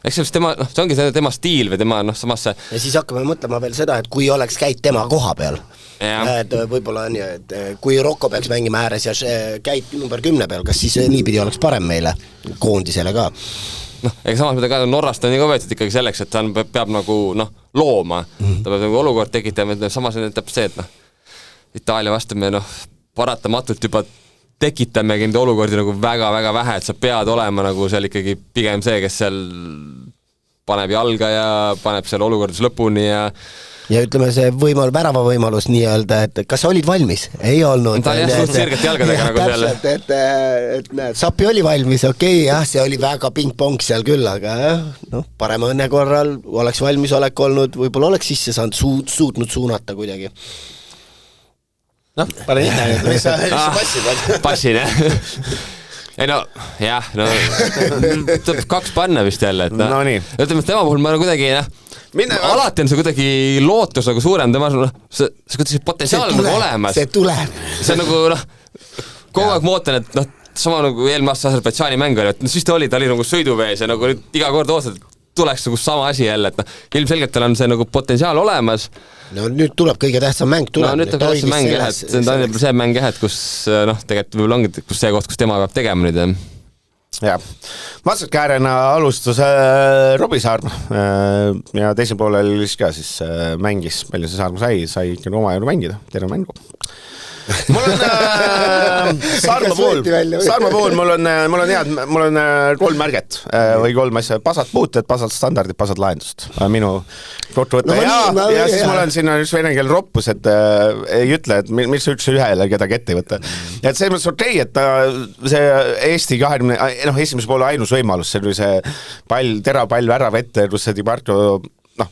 eks see tema, see ongi tema stiil või tema, samas see. Ja siis hakkame mõtlema veel seda, et kui oleks käid tema koha peal, et võib-olla on ju, et kui Rocco peaks mängima ääres ja käid number 10 peal, kas siis niipidi oleks parem meile koondisele ka? Ega samas mida ka Norrast on ka võetud ikkagi selleks, et ta peab nagu looma, ta peab nagu olukord tekitama, samas on täpselt see, et Itaalia vastu me paratamatult juba tekitamegi nende olukordi nagu väga-väga vähe, et sa pead olema nagu seal ikkagi pigem see, kes seal paneb jalga ja paneb seal olukordis lõpuni ja ütleme see värava võimalus nii-öelda, et kas sa olid valmis? Ei olnud. Ta oli suht sirgelt jalgadega nagu seal. Et näed, Sapi oli valmis, okei, jah, see oli väga ping-pong seal küll, aga parema õnne korral oleks valmisolek olnud, võib-olla oleks sisse saanud, suutnud suunata kuidagi. Pane enne, mis sa passid? Passin, jah. Ei jah, 2 panna vist jälle, et ütleme, tema puhul ma kuidagi, alati on see kuidagi lootus nagu suurem, tema see kuidagi potentsiaal on nagu olemas. See tuleb. See on nagu, kogu aeg ma ootan, et sama nagu eelmine aasta Aserbaidžaani mäng oli, et siis ta oli nagu sõiduvees ja nagu nüüd iga kord ootad, et tuleks nagu sama asi jälle, et ilmselgelt tal on see nagu potentsiaal olemas. No nüüd tuleb kõige tähtsam mäng, nüüd tuleb tähtsam mäng, see on see mäng, kus tegelikult võib-olla ongi see koht, kus tema peab tegema nüüd. Jah, vastaskäärena alustus Robbie Saarma ja teisel poolel ka siis mängis, palju see Saarma sai ikka oma juurde mängida, terve mängu. Mul on Saarma pool, mul on 3 märget või 3 asja, pasad puuted, pasad standardid, pasad lahendust. Minu kokkuvõte ja siis mul on sinna üks vene keel roppus, et ei ütle, et mis üks ühele kedagi ette ei võtta. Ja et see mõttes okei, et see Eesti 20, esimese poole ainus võimalus, see oli see pall, terapall värav ette, kus see Dibarto,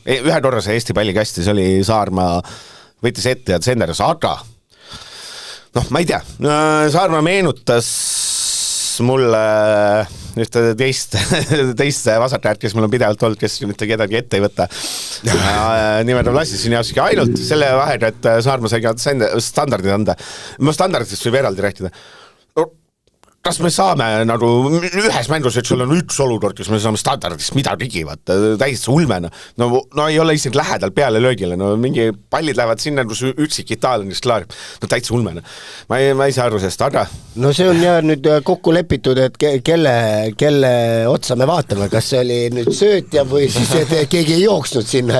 ühe korra see Eesti palli kasti, see oli Saarma, võttis ette ja tsenderis, aga ma ei tea, Saarma meenutas mulle ühte teist vasakäärt, kes mul on pidevalt olnud, kes mitte kedagi ette ei võta. Nimelt on Lassi Sinjavski ainult selle vahega, et Saarma sai ka standardid anda. Ma standardist võib eraldi rääkida. kas me saame nagu ühes mängus, et sul on üks olukord, kus me saame standardist mida rigivad, täiesti ulmena. No ei ole isegi lähedal peale löögile, no mingi pallid lähevad sinna, kus üksik Itaalanist klaarib. No täitsa ulmena. Ma ei saa aru sellest, aga... No see on jah nüüd kokku lepitud, et kelle otsa me vaatame, kas see oli nüüd söötja või siis et keegi ei jooksnud sinna,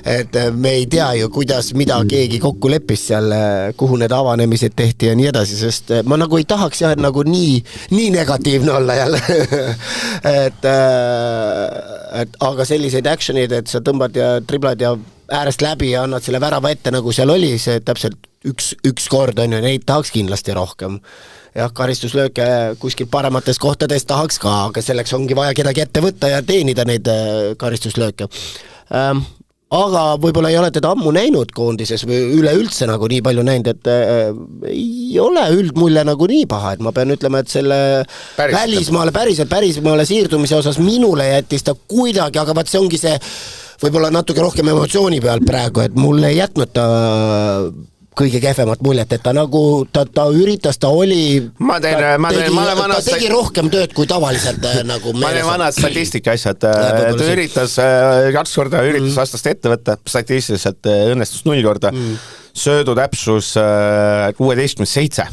et me ei tea ju, kuidas mida keegi kokku leppis seal, kuhu need avanemised tehti ja nii edasi, sest ma nagu ei tahaks jah, nagu nii negatiivne olla jälle et aga selliseid actionid, et sa tõmbad ja triblad ja äärest läbi ja annad selle värava ette, nagu seal oli, see täpselt üks kord on ju, neid tahaks kindlasti rohkem. Jah, karistuslööke kuskil paremates kohtades tahaks ka, aga selleks ongi vaja kedagi ette võtta ja teenida neid karistuslööke. Aga võib-olla ei ole teda ammu näinud koondises või üleüldse nagu nii palju näinud, et ei ole üldmulje nagu nii paha, et ma pean ütlema, et selle pärismaale siirdumise osas minule jättis ta kuidagi, aga vaat see ongi see võib-olla natuke rohkem emotsiooni peal praegu, et mulle ei jätnud ta kõige kehvemat muljet, et ta nagu, ta üritas, ta oli ta tegi rohkem tööd kui tavaliselt nagu ma olen vanad statistika asjad, ta üritas 2 korda üritas vastast ette võtta, statistiliselt õnnestus 0 korda, söödu täpsus 16-7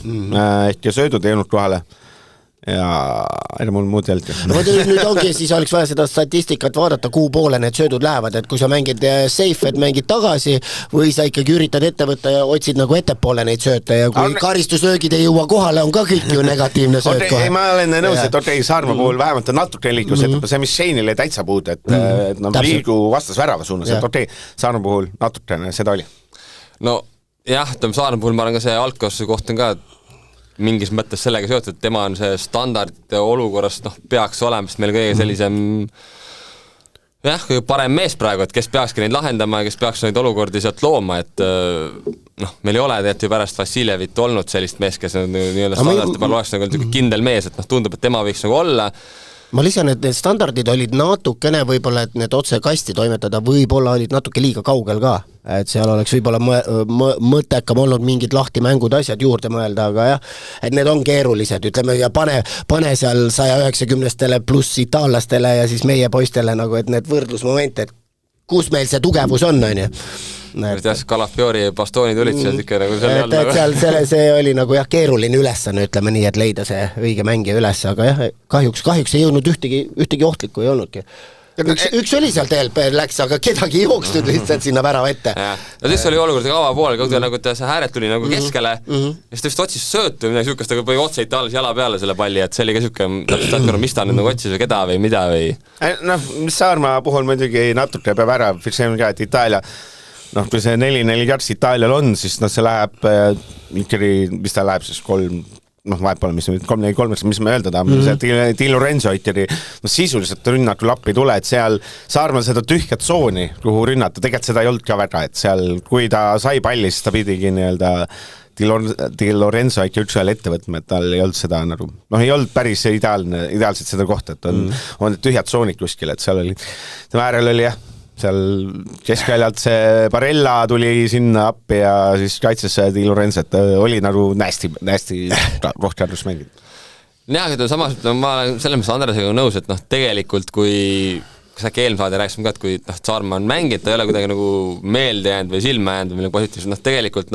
ehk ja söödud ei olnud kohale ja enne mul muud jälgi. No nüüd ongi, siis oleks vaja seda statistikat vaadata, kuhu poole need söödud lähevad, et kui sa mängid safe, et mängid tagasi või sa ikkagi üritad ette võtta ja otsid nagu ettepoole neid sööte ja kui karistuslöögid ei jõua kohale, on ka kõik ju negatiivne sööt kohe. Ma olen nõus, et Saarma puhul vähemalt on natuke liiklus, et see mis Shane'ile täitsa puud, et liigu vastas värava suunas, et Saarma puhul natukene seda oli. No jah, Saarma puhul ma arvan ka see algkassu koht on ka mingis mõttes sellega seotud, et tema on see standard olukorrast, peaks olema, sest meil kõige sellisem kõige parem mees praegu, et kes peakski neid lahendama ja kes peaks neid olukordi sealt looma, et meil ei ole tegelikult ju pärast Vassiljevit olnud sellist mees, kes on nii-öelda standardite peal oleks nagu kindel mees, et tundub, et tema võiks nagu olla. Ma lisan, et need standardid olid natukene võib-olla, et need otse kasti toimetada võib-olla olid natuke liiga kaugel ka, et seal oleks võib-olla mõttekam olnud mingid lahti mängud asjad juurde mõelda, aga jah, et need on keerulised, ütleme, ja pane seal 190-stele pluss itaallastele ja siis meie poistele nagu, et need võrdlusmomente, et kus meil see tugevus on ju. Kalafiori bastoonid olid sealt ikka nagu seal see oli nagu jah, keeruline ülesanne, ütleme nii, et leida see õige mängija üles, aga jah, kahjuks ei jõudnud ühtegi ohtlikku ei olnudki. Üks oli seal teel läks, aga kedagi ei jooksnud lihtsalt sinna värava ette. Ja siis oli olukord avapool, nagu see hääret tuli nagu keskele ja siis ta vist otsis söötu midagi sihukest, aga põi otse Itaalias jala peale selle palli, et see oli ka sihuke, täpselt mis ta nüüd nagu otsis või keda või mida või... Saarma puhul muidugi natuke peab ära fikseerima ka, et Itaalia kui see 4-4 jarts Itaalial on, siis see läheb ikkagi, mis ta läheb siis 3, vahepeal, mis 3-4-3, mis me öelda tahame, see Di Lorenzo ikkagi, sisuliselt rünnaku lappi tule, et seal Saarmal seda tühjat tsooni, kuhu rünnata, tegelikult seda ei olnud ka väga, et seal, kui ta sai palli, siis ta pidigi nii-öelda Di Lorenzo ikka üks ajal ette võtma, et tal ei olnud seda nagu, ei olnud päris ideaalselt seda kohta, et on tühjad tsoonid kuskil, et seal oli, tema äärel oli jah, seal keskväljalt see Barella tuli sinna appi ja siis kaitses Di Lorenzo, et oli nagu nästi rohkjärgus mängid. Jah, samas ma olen selles mõttes Andresega nõus, et tegelikult kui kas äkki eelmsaade rääkisime ka, et kui Saarma on mänginud, ta ei ole kuidagi nagu meelde jäänud või silma jäänud või millega positiivselt, tegelikult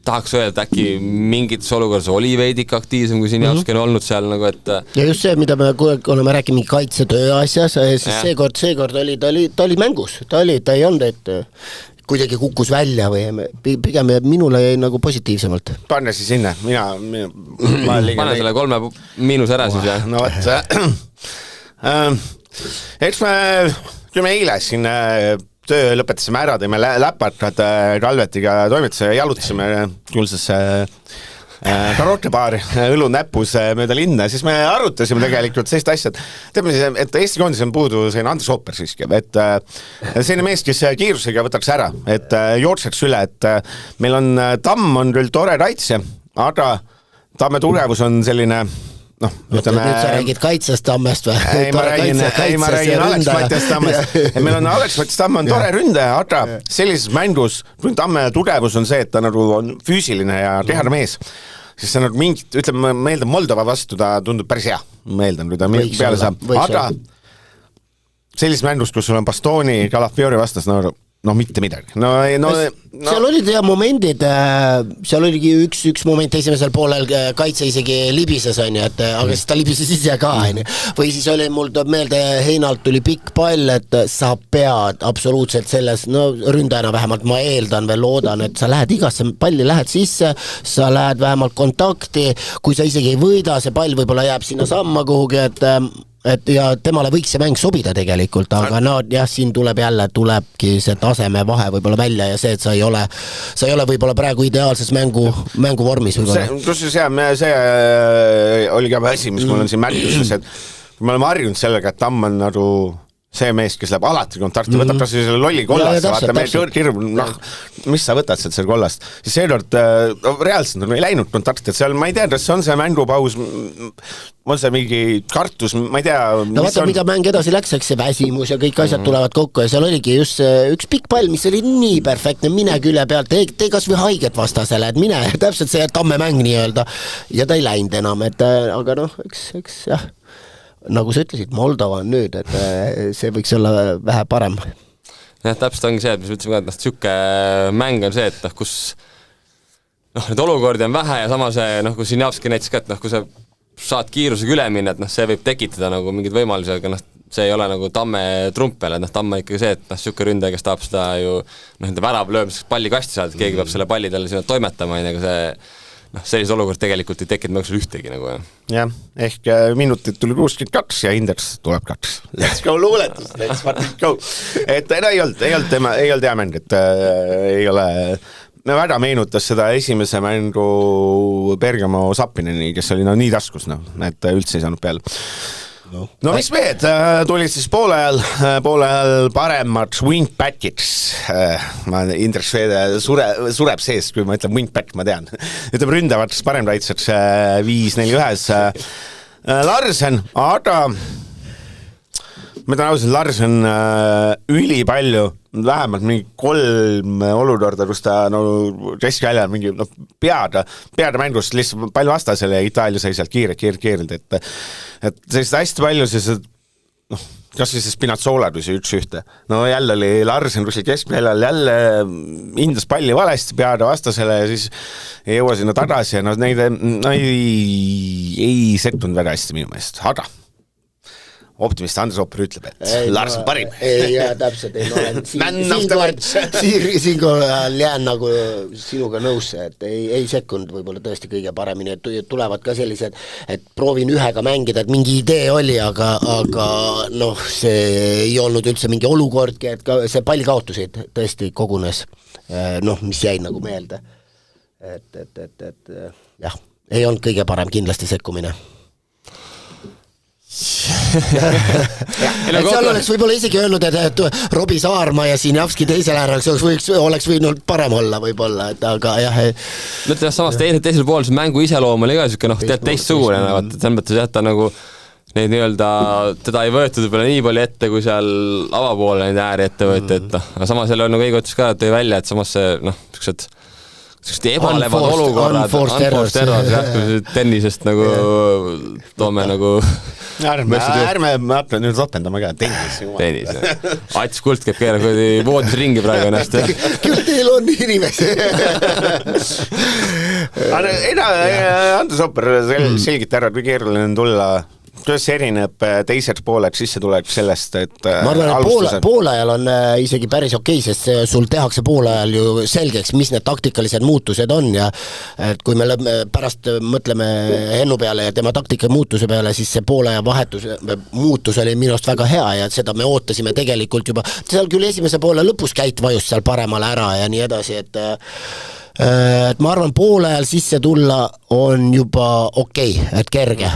tahaks öelda, et äkki mingites olukorras oli veidik aktiivsem, kui siin Jauski on olnud seal nagu, et... Ja just see, mida me oleme rääkinud mingi kaitsetöö asjas, siis seekord oli, ta oli mängus, ta ei olnud, et kuidagi kukkus välja või pigem minule jäi nagu positiivsemalt. Pane siis sinna, pane selle 3 miinus ära siis, jah. No eks me eile siin... töö lõpetasime ära, teeme läpatad Kalvetiga toimetasime ja jalutasime kuulsasse karookebaari õlu näpus mööda linna, siis me arutasime tegelikult sellist asja, et Eesti koondis on puudu selline Andres Hopper siiski, et selline mees, kes kiirusega võtaks ära, et jookseks üle, et meil on Tamm on küll tore kaitsja, aga Tamme tugevus on selline nüüd sa räägid kaitsest Tammest või? Ei, ma räägin Alex Mattias Tammest. Meil on Alex Mattias Tamm on tore ründaja, aga sellises mängus, kui Tamme tugevus on see, et ta nagu on füüsiline ja kehane mees, siis see on mingit, ütleme, ma eeldan Moldova vastu ta tundub päris hea, ma eeldan, kui ta peale saab, aga sellises mängus, kus sul on Bastoni, Calafiori vastas, no mitte midagi. Seal olid ja momendid, seal oligi üks moment esimesel poolel kaitse isegi libises, on ju, aga siis ta libises ise ka, on ju. Või siis oli, mul tuleb meelde, Heinalt tuli pikk pall, et sa pead absoluutselt selles, ründajana vähemalt ma eeldan või loodan, et sa lähed igasse palli, lähed sisse, sa lähed vähemalt kontakti, kui sa isegi ei võida, see pall võib-olla jääb sinna samma kuhugi, et ja temale võiks see mäng sobida tegelikult, aga siin tulebki see taseme vahe võib-olla välja ja see, et sa ei ole võib-olla praegu ideaalses mänguvormis võib-olla. Kusjuures see oli ka asi, mis mul on siin märkustes, et me oleme harjunud sellega, et Tamm on nagu see mees, kes läheb alati kontakti, võtab ta selle lolli kollast, vaata me kirb, mis sa võtad sealt selle kollast, siis seekord reaalselt ei läinud kontakti, et seal ma ei tea, kas on see mängupaus, on see mingi kartus, ma ei tea vaata, mida mäng edasi läks, eks see väsimus ja kõik asjad tulevad kokku ja seal oligi just üks pikk pall, mis oli nii perfektne, mine külje pealt, tee kas või haiget vastasele, et mine, täpselt see Tamme mäng nii-öelda ja ta ei läinud enam, aga eks jah, nagu sa ütlesid, Moldova on nüüd, et see võiks olla vähe parem. Jah, täpselt ongi see, et mis ütlesime ka, et siuke mäng on see, et kus need olukordi on vähe ja samas kui Sinjavski näitas ka, et kui sa saad kiirusega üle minna, et see võib tekitada nagu mingid võimalusi, aga see ei ole nagu Tamme trump peal, et Tamme ikkagi see, et siuke ründaja, kes tahab seda ju värava löömiseks palli kasti saada, et keegi peab selle palli talle sinna toimetama, aga see sellised olukord tegelikult ei tekkinud mängus ühtegi nagu. Jah, ehk minutit tuli 62 ja Indeks tuleb 2. Let's go luuletus, let's fucking go. Et ei olnud hea mäng, et ei ole, väga meenutas seda esimese mängu Bergamo Sapineni, kes oli nii taskus, et üldse ei saanud peale. No mis mehed, tulid siis poole ajal paremad wingbackid. Indrek Sveede sureb sees, kui ma ütlen wingback, ma tean. Ütleb ründavateks paremraitseks 5-4-1. Larsen, aga ma ütlen ausalt, Larsen ülipalju, vähemalt mingi 3 olukorda, kus ta keskväljal mingi peada mängust lihtsalt palju vastasele ja Itaalia sai sealt kiirelt, et sellist hästi palju kas siis Spinazzola tuli see 1-1. Jälle oli Larsen kuskil keskväljal, jälle hindas palli valesti peada vastasele ja siis ei jõua sinna tagasi ja neid ei sektunud väga hästi minu meelest, aga optimist Andres Opper ütleb, et Larsen parim. Ei, täpselt, siinkohal jään nagu sinuga nõusse, et ei sekkunud võib-olla tõesti kõige paremini, et tulevad ka sellised, et proovin ühega mängida, et mingi idee oli, aga see ei olnud üldse mingi olukordki, et ka see pall kaotusid tõesti kogunes, mis jäi nagu meelde. Et jah, ei olnud kõige parem kindlasti sekkumine. Seal oleks võib-olla isegi öelnud, et Robi Saarma ja Sinjavski teisel äärel oleks võinud parem olla võib-olla, et aga jah. Samas teisel pool see mängu iseloom oli ka teistsugune, selles mõttes jah, ta nagu neid teda ei võetud võib-olla nii palju ette, kui seal avapoole neid ääri ette võeti, aga samas jälle nagu Eigo ütles ka, et tõi välja, et samas see ebalevad olukorrad, unforced errors, jah, kui tennisest nagu toome nagu ärme hakka nüüd ropendama ka, tennis. Ats Kult käib keera voodis ringi praegu ennast. Küll teil on inimesi. Andres Opper selgita ära, kui keeruline on tulla, kuidas erineb teised pooled sissetulek sellest, et ma arvan, et poole ajal on isegi päris okei, sest sul tehakse poole ajal ju selgeks, mis need taktikalised muutused on ja et kui me pärast mõtleme Hennu peale ja tema taktika muutuse peale, siis see poole aja muutus oli minust väga hea ja seda me ootasime tegelikult juba, seal küll esimese poole lõpus käit vajus seal paremale ära ja nii edasi, et ma arvan, poole ajal sisse tulla on juba okei, et kerge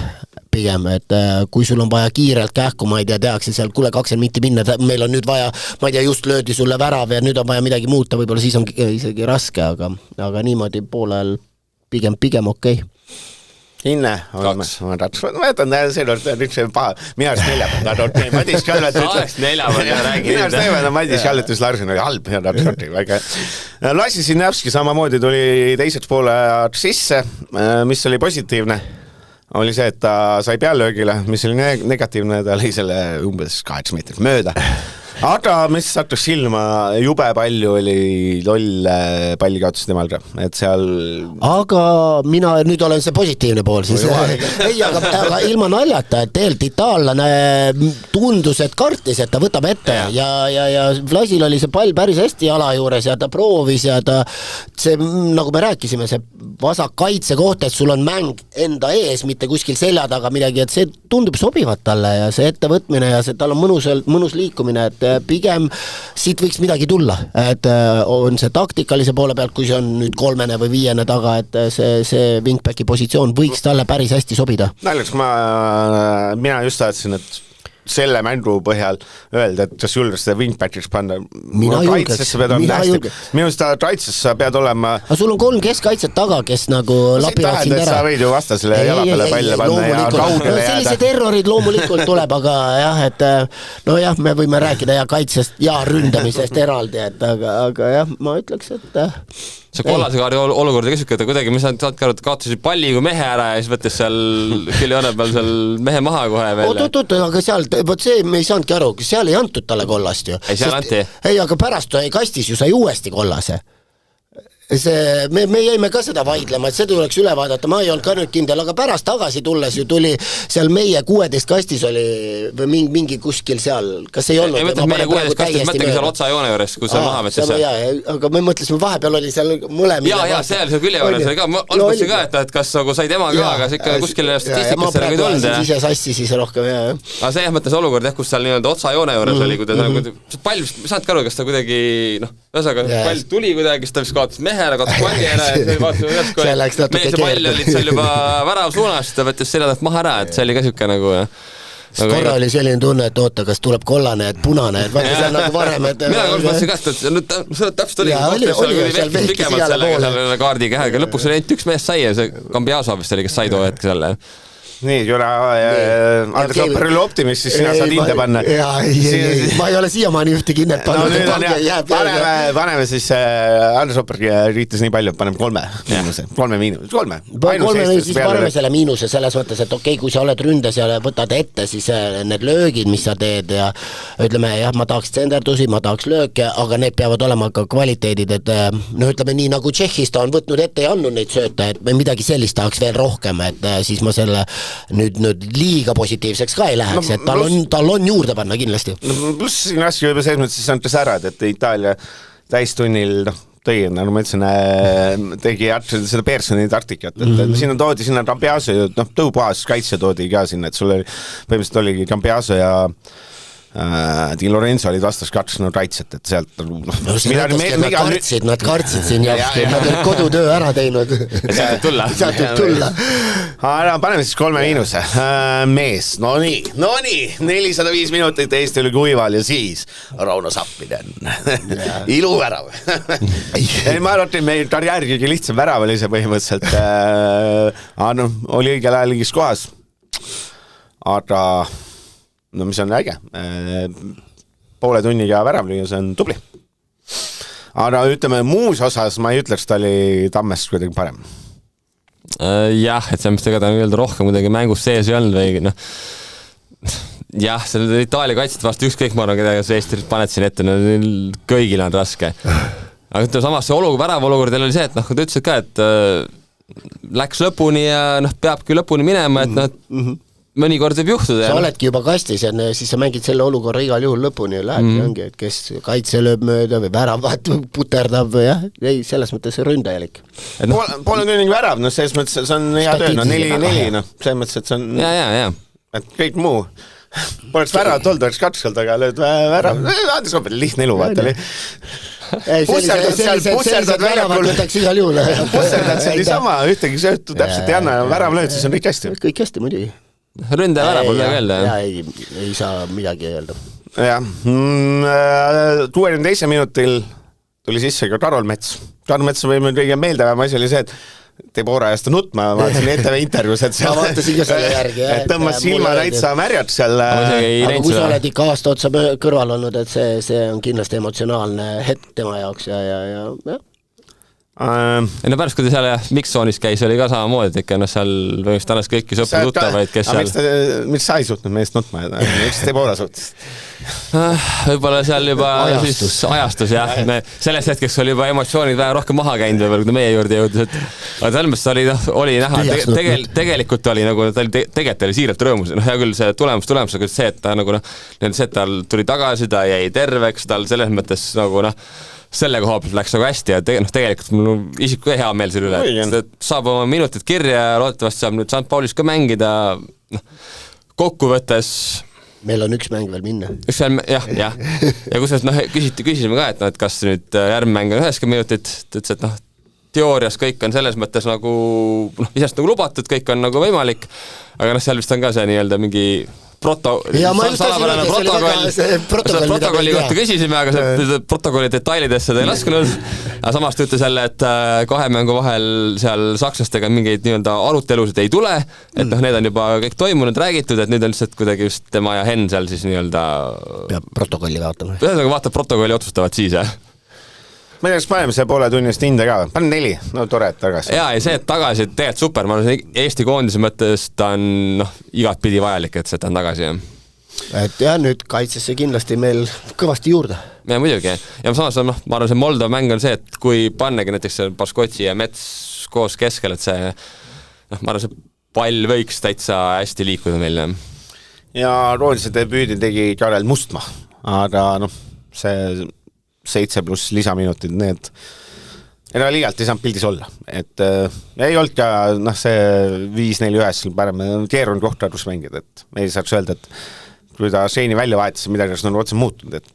pigem, et kui sul on vaja kiirelt kähku, ma ei tea, tehakse seal, kuule 20 minti minna, meil on nüüd vaja, ma ei tea, just löödi sulle värav ja nüüd on vaja midagi muuta, võib-olla siis on isegi raske, aga niimoodi poolel pigem okei. Hinne on, ma mäletan, see on üks paha, minu arust neljapäev, Madis Kalvet oleks neljapäev, räägi minu arust neljapäev, Madis Kalvet ütles Larsen oli halb, väga Lassi Sinevski samamoodi tuli teiseks poole sisse, mis oli positiivne, oli see, et ta sai peallöögile, mis oli negatiivne, ta lõi selle umbes 8 meetrit mööda. Aga mis sattus silma, jube palju oli lolle pallikaotusi temal, et seal... Aga mina nüüd olen see positiivne pool siis. Ei, aga ilma naljata, et tegelikult itaallane tundus, et kartis, et ta võtab ette ja Vlasil oli see pall päris hästi jala juures ja ta proovis ja ta see, nagu me rääkisime, see vasak kaitse koht, et sul on mäng enda ees, mitte kuskil selja taga midagi, et see tundub sobivat talle ja see ettevõtmine ja see, tal on mõnus liikumine, et pigem siit võiks midagi tulla, et on see taktikalise poole pealt, kui see on nüüd 3. või 5. taga, et see wingbacki positsioon võiks talle päris hästi sobida. Näiteks mina just tahtsin, et selle mängu põhjal öelda, et kas julges seda wingback'iks panna. Minu seda kaitses sa pead olema... Aga sul on 3 keskkaitset taga, kes nagu lapivad sind ära. Sa võid ju vastasele jala peale palle panna ja kaugele jääda. Sellised errorid loomulikult tuleb, aga jah, et me võime rääkida ja kaitsest ja ründamisest eraldi, aga jah, ma ütleks, et... See kollase kaardi olukord käsib, et kuidagi, mis saad ka kaotasid palli kui mehe ära ja siis võttes seal küljejoone peal seal mehe maha kohe veel. Oot, aga seal, võt see me ei saanudki aru, seal ei antud talle kollast ju. Ei, seal anti. Ei, aga pärast kastis ju sai uuesti kollase. See, me jäime ka seda vaidlema, et see tuleks üle vaadata, ma ei olnud ka nüüd kindel, aga pärast tagasi tulles ju tuli seal meie 16 kastis oli või mingi kuskil seal, kas ei olnud? Ei mõtle, meie 16 kastis mõtlegi seal otsajoone juures, kus seal maha võttes seal. Aga me mõtlesime, vahepeal oli seal mõlemine. Ja, seal külje juures oli ka, ma mõtlesin ka, et kas sai tema ka, aga see ikka kuskil statistikasse nagu ei tulnud. Ma ise sassi siis rohkem, jah. Aga see mõttes olukord, kus seal nii-öelda otsajoone juures oli, kui ta pall, ma saanud ka aru, kas ta kuidagi, ühesõnaga, pall tuli kuidagi, siis ta vist kaotas mehe ära, kaotas palli ära ja siis vaatasime järsku, et mees ja pall olid seal juba värav suunas, ta võttis seljadelt maha ära, et see oli ka siuke nagu korra oli selline tunne, et oota, kas tuleb kollane, et punane, et vaata seal nagu varem, et mina mõtlesin ka, et täpselt oli pikemalt selle kaardi käega, lõpuks oli ainult üks mees sai ja see Cambiaso vist oli, kes sai too hetk selle. Nii, kuna Andres Opper oli optimist, siis sina saad hinde panna. Ma ei ole siiamaani ühtegi hinnet pannud. Paneme siis, Andres Opper riitas nii palju, paneme 3 miinuse. 3 miinus, 3. Siis paneme selle miinuse selles mõttes, et okei, kui sa oled ründes ja võtad ette, siis need löögid, mis sa teed ja ütleme, jah, ma tahaks tsenderdusi, ma tahaks lööke, aga need peavad olema ka kvaliteedid, et ütleme nii, nagu Tšehhis ta on võtnud ette ja andnud neid sööta, et midagi sellist tahaks veel rohkem, et siis ma selle nüüd liiga positiivseks ka ei läheks, et tal on juurde panna kindlasti. Pluss siin asju juba selles mõttes siis antes ära, et Itaalia täistunnil tõi, nagu ma ütlesin, tegi seda Personi taktikat, et sinna toodi sinna Cambiaso, tõupuhas kaitse toodi ka sinna, et sul oli, põhimõtteliselt oligi Cambiaso ja Di Lorenzo olid vastas 2 kaitset, et sealt nad kartsid siin järsku, nad olid kodutöö ära teinud. Sealt tulla. Paneme siis 3 miinuse. Mees, no nii, 405 minutit Eesti oli kuival ja siis Rauno Sappinen. Ilu värav. Ma arvatin, meil karjääri kõige lihtsam värav oli see põhimõtteliselt. Oli õigel ajal õigis kohas. Aga no mis on äge, poole tunniga värav lüüa, see on tubli. Aga ütleme, muus osas ma ei ütleks, ta oli Tammest kuidagi parem. Jah, et see, mis ta öelda rohkem kuidagi mängus sees ei olnud või jah, selle Itaalia kaitset vastu ükskõik ma arvan, keda Eesti paned siin ette, kõigil on raske. Aga ütleme, samas see värav olukord oli see, et kui ta ütlesid ka, et läks lõpuni ja peabki lõpuni minema, et mõnikord võib juhtuda. Sa oledki juba kastis ja siis sa mängid selle olukorra igal juhul lõpuni ja lähebki ongi, et kes kaitse lööb mööda või väravat puterdab või jah, ei, selles mõttes ründajalik. Poole tunniga värav, selles mõttes see on hea töö, 4-4, selles mõttes, et see on ja. Et kõik muu poleks väravat olnud, oleks katskald, aga lööd värav, Andres Opper, lihtne elu, vaata oli sellised väravat võtaks igal juhul. Pusserdad see oli sama, ühtegi söötu täpselt ei anna, värav lööd, siis on kõik hästi. Kõik hästi muidugi. Ründaja värav pole öelda. Ei saa midagi öelda. Jah, 62 minutil tuli sisse ka Karol Mets. Karol Mets võime kõige meeldevähem asi oli see, et Debora eest nutma, ma vaatasin ETV intervjuus, et ma vaatasin ka selle järgi, et tõmbas silma täitsa märjad seal. Aga kui sa oled ikka aasta otsa kõrval olnud, et see on kindlasti emotsionaalne hetk tema jaoks ja. No pärast, kui ta seal Mikssoonis käis, oli ka samamoodi, et ikka seal võiks tännes kõiki sõpru tuttavaid, kes seal... Miks sa ei suutnud meest nutma? Miks Debora suutis? Võib-olla seal juba ajastus jah. Selles hetkeks oli juba emotsioonid väga rohkem maha käinud või kui meie juurde jõudis, aga selles oli näha, tegelikult oli nagu, tegelikult oli siiralt rõõmus. Hea küll, see tulemus, aga see, et ta nagu see, et tal tuli tagasi, ta jäi terveks, tal selles mõttes nagu selle koha pealt läks nagu hästi ja tegelikult mul isik hea meel selle üle, et saab oma minutid kirja ja loodetavasti saab nüüd St. Paulis ka mängida kokkuvõttes. Meil on üks mäng veel minna. Jah. Ja kusjuures küsisime ka, et kas nüüd järgmine mäng on 90 minutit, ütles, et teoorias kõik on selles mõttes nagu isest nagu lubatud, kõik on nagu võimalik, aga seal vist on ka see nii-öelda mingi protokolli kohta küsisime, aga see protokolli detailidesse ta ei laskunud. Aga samas ta ütles jälle, et kahe mängu vahel seal sakslastega mingeid nii-öelda arutelusid ei tule, et need on juba kõik toimunud, räägitud, et nüüd on lihtsalt kuidagi just tema ja Henn seal siis nii-öelda peab protokolli vaatama. Ühesõnaga vaatab protokolli, otsustavad siis, jah. Ma ei paneme see poole tunnist hinde ka, panen 4, tore, et tagasi. Jaa, ja see, et tagasi, tegelikult super, ma arvan, Eesti koondise mõttes ta on igat pidi vajalik, et see ta on tagasi, jah. Et jah, nüüd kaitsesse kindlasti meil kõvasti juurde. Ja muidugi, ja samas ma arvan, see Moldova mäng on see, et kui pannegi näiteks Baskotsi ja Mets koos keskel, et see, ma arvan, see pall võiks täitsa hästi liikuda meil. Ja roolise debüüdi tegi Karel Mustma, aga see 7 pluss lisaminutid, need liialt ei saanud pildis olla, et ei olnud ka see 5-4-1 parem keerunud kohtarus mängida, et me ei saaks öelda, et kui ta Sheini välja vahetas, midagi on otse muutunud, et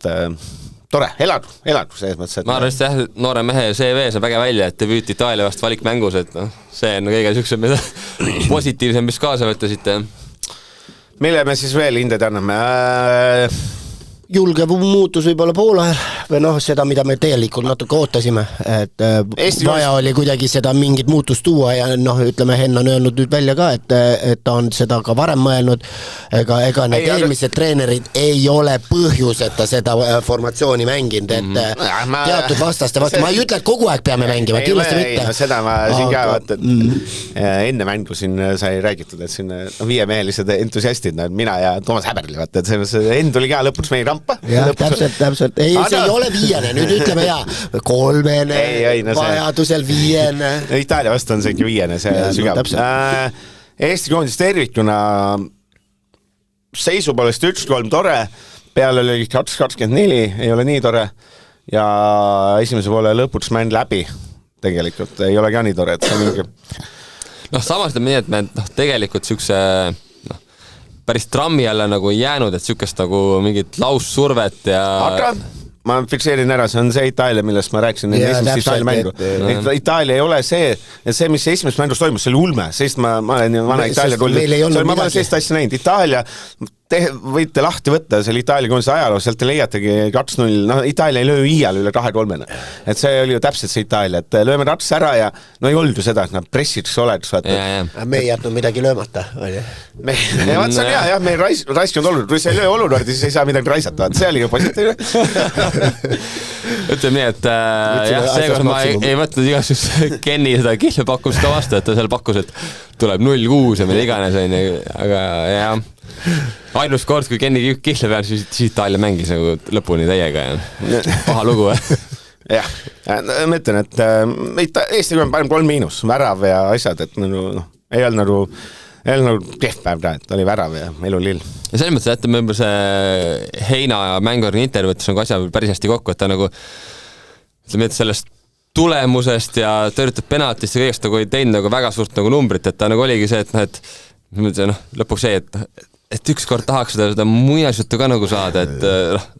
tore, eladu selles mõttes, et ma arvan, et noore mehe CV see väga välja, et debüüt Itaalia vast valikmängus, et see on kõige niisugusem positiivsem, mis kaasa võttasite. Mille me siis veel hinded anname? Julge muutus võib-olla poolajal või seda, mida me tegelikult natuke ootasime, et vaja oli kuidagi seda mingit muutust tuua ja ütleme, Henn on öelnud nüüd välja ka, et ta on seda ka varem mõelnud, ega need eelmised treenerid ei ole põhjuseta seda formatsiooni mänginud, et teatud vastaste vastu, ma ei ütle, et kogu aeg peame mängima, kindlasti mitte. Seda ma siin ka vaata, et enne mängu siin sai räägitud, et siin viiemehelised entusiastid, mina ja Toomas Häberli, vaata, et Henn tuli ka lõpuks meie jah, täpselt. Ei, see ei ole 5, nüüd ütleme 3, vajadusel 5. Itaalia vastu on see ikka 5, see sügav. Eesti koondis tervikuna seisu poolest 1-3 tore, peale oli 2-24, ei ole nii tore ja esimese poole lõpuks mäng läbi tegelikult, ei ole ka nii tore, et see on mingi... samas ta nii, et me tegelikult siukse päris trammi jälle nagu ei jäänud, et siukest nagu mingit laussurvet ja... Aga ma fikseerin ära, see on see Itaalia, millest ma rääkisin esimest Itaalia mängu. Itaalia ei ole see, et see, mis esimest mängus toimus, see oli ulme, sest ma olen vana Itaalia rolli. Ma olen sellist asja näinud. Itaalia võite lahti võtta selle Itaalia koondise ajaloo, sealt te leiategi 2-0, Itaalia ei löö iial üle 2-3, et see oli ju täpselt see Itaalia, et lööme rats ära ja ei olnud ju seda, et nad pressiks oleks. Me ei jätnud midagi löömata, oli? Vaat see on hea, me ei raiskanud olukord, kui sa ei löö olukordi, siis ei saa midagi raisata, see oli ju positiivne. Ütleme nii, et seekord ma ei võtnud igasugust Kenni seda kihlpakkumist ka vastu, et ta seal pakkus, et tuleb 0-6 ja mida iganes, aga jah. Ainus kord, kui Kenni kihle peal, siis Itaalia mängis nagu lõpuni täiega ja paha lugu. Jah, ma ütlen, et Eesti kui on parem 3-, värav ja asjad, et ei olnud nagu kehv päev ta, et oli värav ja elu lill. Ja selles mõttes, et me see Heina ja Mängori intervjuutis on asja päris hästi kokku, et ta nagu ütleme, et sellest tulemusest ja tõrjutud penaltist ja kõigest nagu ei teinud nagu väga suurt nagu numbrit, et ta nagu oligi see, et lõpuks see, et ükskord tahaks seda muinasjuttu ka nagu saada, et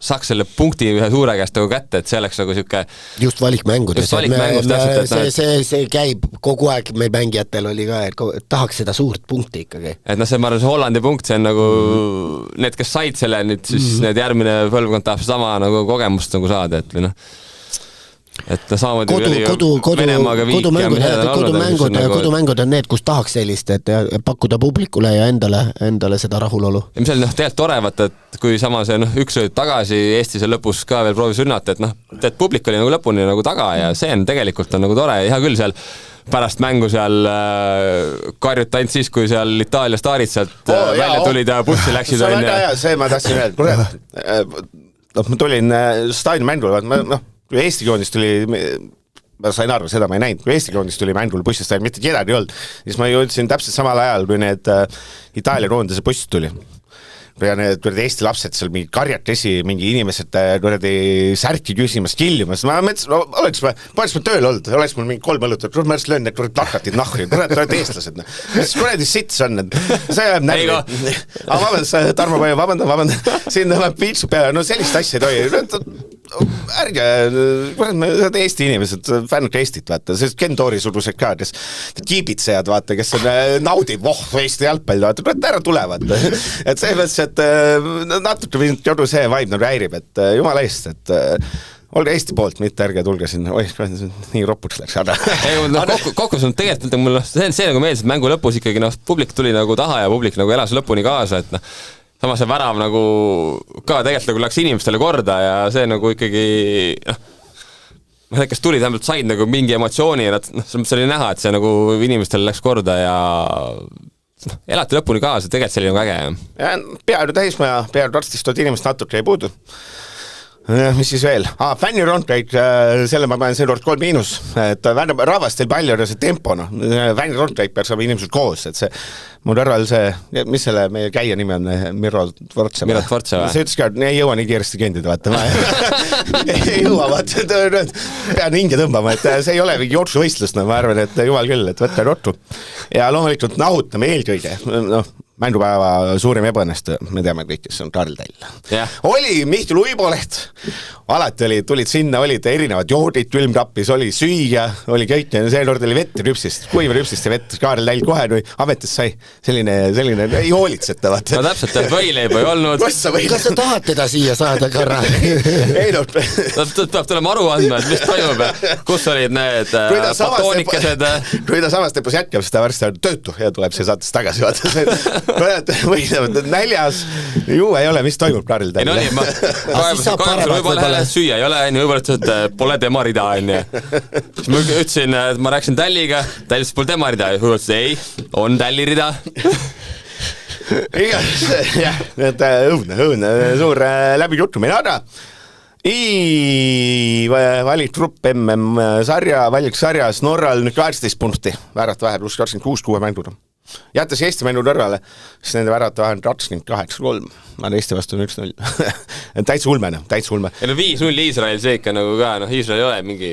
saaks selle punkti ühe suure käest nagu kätte, et see oleks nagu siuke just valikmängudest. See käib kogu aeg, meil mängijatel oli ka, et tahaks seda suurt punkti ikkagi. Et see, ma arvan, see Hollandi punkt, see on nagu need, kes said selle nüüd, siis need järgmine põlvkond tahab sama nagu kogemust nagu saada, et või et samamoodi kodumängud on need, kus tahaks sellist, et pakkuda publikule ja endale seda rahulolu. Ja mis oli tegelikult tore, vaata, et kui sama see üks olid tagasi Eestis ja lõpus ka veel proovis rünnata, et publik oli nagu lõpuni nagu taga ja see on tegelikult on nagu tore, hea küll seal pärast mängu seal karjuta ainult siis, kui seal Itaalia staarid sealt välja tulid ja bussi läksid. See on väga hea, see ma tahtsin öelda. Ma tulin staadioni mängule, kui Eesti koondis tuli, ma sain aru, seda ma ei näinud, kui Eesti koondis tuli mängul bussist, mitte kedagi ei olnud, siis ma jõudsin täpselt samal ajal, kui need Itaalia koondise buss tuli. Ja need Eesti lapsed seal mingi karjatesi, mingi inimesed särki küsimas, killimas, ma mõtlesin, oleks ma tööl olnud, oleks mul mingi 3 õlut, ma oleks löön need plakatid nahri, oled eestlased, mis kuradi sits on, see jääb närvi. Aga vabandust, Tarmo Paja, vabandan, siin tuleb piitsu peale, no sellist asja ei tohi, ärge, Eesti inimesed, fännad Eestit, vaata, see Ken Toori surused ka, kes kiibitsejad, vaata, kes naudib, Eesti jalgpall, vaata, ära tule, vaata, et see mõttes, et natuke mind jodu see vaib nagu häirib, et jumala eest, et olge Eesti poolt, mitte ärge tulge sinna, nii ropuks läks. Kokkus on tegelikult, see nagu meeldis, et mängu lõpus ikkagi publik tuli nagu taha ja publik nagu elas lõpuni kaasa, et samas see värav nagu ka tegelikult nagu läks inimestele korda ja see nagu ikkagi kes tulid, vähemalt said nagu mingi emotsiooni ja see oli näha, et see nagu inimestele läks korda ja elati lõpuni kaasa, tegelikult see oli nagu äge. Peaaegu täismaja, peaaegu varstist oot inimest natuke ei puudu. Mis siis veel? Fännirondreid, selle ma panen seekord 3-, et rahvast teil palju see tempo, fännirondreid peaks olema inimesed koos, et see mul arval see, mis selle meie käija nimi on, Miro Tvortsev. See ütles ka, et ei jõua nii kiiresti kendida, vaata, ei jõua, vaata, pean hinge tõmbama, et see ei ole mingi jooksusvõistlus, ma arvan, et jumal küll, et võtta rottu. Ja loomulikult nahutame eelkõige, mängupäeva suurim ebaõnnestu, me teame kõik, kes on Karl Tell. Oli Mihkel Uiboleht, alati tulid sinna, olid erinevad joodid külmkappis, oli süüa, oli kõik, see kord oli vett rüpsist, kuiva rüpsist ja vett, Karl Tell kohe, kui ametis sai, selline ei hoolitseta, vaata. No täpselt, võileiba ei olnud. Kas sa tahad teda siia saada, Karra? Ei no. Peab tulema aru andma, et mis toimub, kus olid need patoonikesed. Kui ta samas tempos jätkab, siis ta varsti on töötu ja tuleb see saates tagasi, vaata. Näljas, ju ei ole, mis toimub Karl Tell. Ei no nii, võib-olla süüa ei ole, võib-olla ütles, et pole tema rida, siis ma ütlesin, et ma rääksin Talliga, Tall ütles, pole tema rida, ütles, ei, on Talli rida. Jah, et õudne, suur läbi jutumine, aga valik trupp valiksarjas Norral 18 punkti, väärat vähe pluss 26 kuue mänguda. Jättes Eesti mängu kõrvale, siis nende värata vähe on 28-3, ma Eesti vastu on 1-0. Täitsa ulme. Ja 5-0 Iisrael see ikka nagu ka, Iisrael ei ole mingi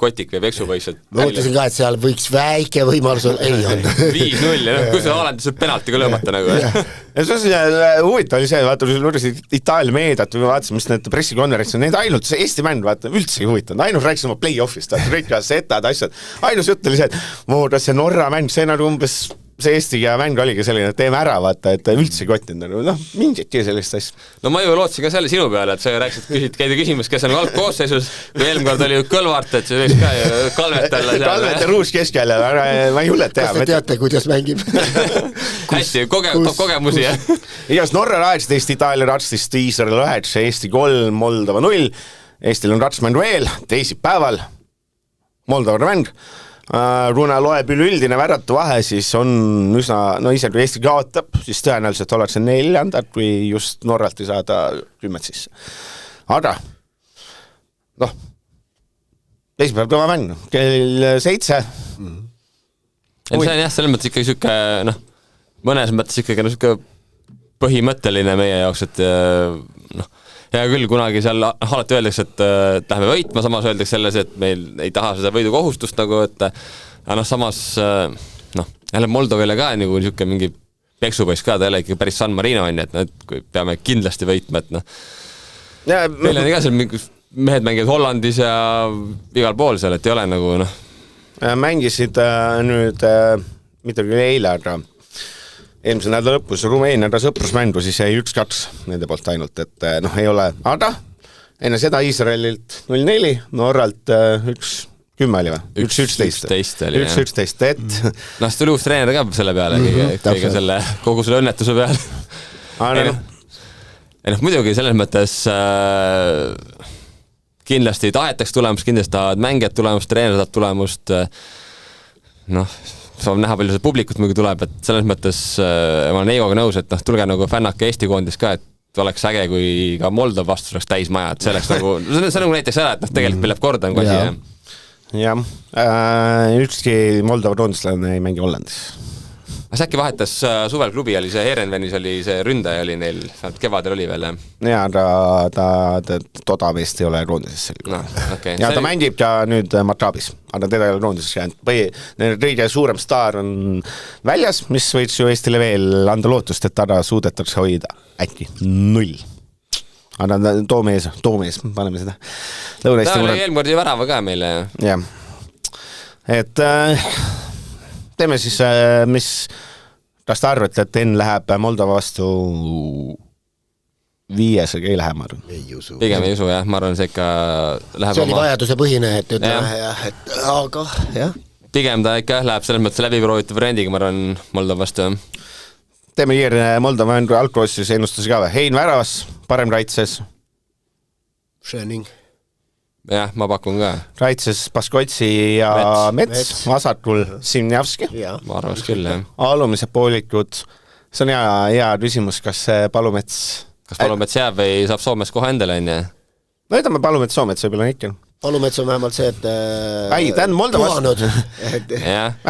kotik või veksupõiselt. Ma mõtlesin ka, et seal võiks väike võimalus olla, ei on. 5-0, kui see Haalandis penaltiga lõõmata nagu. Ja see huvitav oli see, vaata, kui luurisid Itaalia meediat või vaatasin, mis need pressikonverentsid, need ainult see Eesti mäng, vaata, üldse ei huvitanud, ainult rääkisin oma play-offist, vaata, kõik setad, asjad, ainus jutt oli see, et see Norra mäng, see nagu umbes see Eesti mäng oligi selline, et teeme ära, vaata, et üldse kotinud, mingitki sellist asja. No ma ju lootsin ka selle sinu peale, et sa rääksid, käidi küsimus, kes on algkoosseisus, kui eelmine kord oli Kõlvart, et see võiks ka ju Kalvet alla seal. Kalvet ja Ruus keskjälle, ma ei hullet teha. Kas te teate, kuidas mängib? Hästi, kogemusi, jah. Igas Norra 18, Itaalia 12, Iisrael 9, Eesti 3, Moldova 0. Eestil on ratsmäng veel, teisipäeval, Moldova mäng. Kuna loeb üleüldine väratu vahe, siis on üsna, ise kui Eesti kaotab, siis tõenäoliselt ollakse 4, kui just Norralt ei saada 10 sisse. Aga, teisipäev kõva mäng, kell 7. See on jah, selles mõttes ikkagi süke, mõnes mõttes ikkagi süke põhimõtteline meie jaoks, et ja küll kunagi seal alati öeldakse, et läheme võitma, samas öeldakse selles, et meil ei taha seda võidukohustust nagu, et samas jälle Moldovile ka nagu niisugune mingi peksupoiss ka, ta ei ole ikka päris San Marino on, et kui peame kindlasti võitma, et meil on iga seal mehed mängivad Hollandis ja igal pool seal, et ei ole nagu Mängisid nüüd, mitte küll eile, aga eelmise nädala lõpus Rumeeniaga sõprusmängu, siis jäi 1-2 nende poolt ainult, et ei ole, aga enne seda Iisraelilt 0-4, Norralt 1-10 oli või? 1-11 oli, 1-11, et noh, see tuli uus treener ka selle peale kõige selle, kogu selle õnnetuse peale. Ei noh, muidugi selles mõttes kindlasti tahetaks tulemust, kindlasti tahavad mängijad tulemust, treener tahab tulemust, noh, saab näha palju see publikut muidugi tuleb, et selles mõttes ma olen Eigoga nõus, et noh, tulge nagu fännake Eesti koondis ka, et oleks äge, kui ka Moldova vastus oleks täismaja, et see oleks nagu, see nagu näiteks ära, et noh, tegelikult meil läheb korda nagu asi. Jah, ükski Moldova koondislane ei mängi Hollandis. Aga äkki vahetas suvel klubi, oli see Heerenvenis, oli see ründaja oli neil, kevadel oli veel, jah? Jaa, ta todameest ei ole koondises. No, okay. Ja ta mängib ka nüüd Maccaabis, aga teda ei ole koondises jäänud. Kõige suurem staar on väljas, mis võiks ju Eestile veel anda lootust, et ta suudetakse hoida äkki 0. Aga toomees, paneme seda. Ta oli eelmordi värava ka meile. Jah, et teeme siis, kas te arvate, et Enn läheb Moldova vastu 5, ei lähe, ma arvan? Ei usu. Pigem ei usu, jah, ma arvan, see ikka läheb see oli vajaduse põhine, et ütleme, et aga, jah. Pigem ta ikka läheb selles mõttes läbiproovitav variandiga, ma arvan, Moldova vastu. Teeme kiirne Moldova algkoosseisus ennustus ka või? Hein väravas, parem kaitses. Schöning. Jah, ma pakun ka. Kaitses Baskotsi ja Mets. Vasakul Simnjavski. Ma arvas küll, jah. Alumised poolikud. See on hea küsimus, kas Palumets... Kas Palumets jääb või saab Soomes kohe endale, on, jah? No ütleme Palumets Soomets võib-olla ikka. Palumets on vähemalt see, et ta on Moldovas.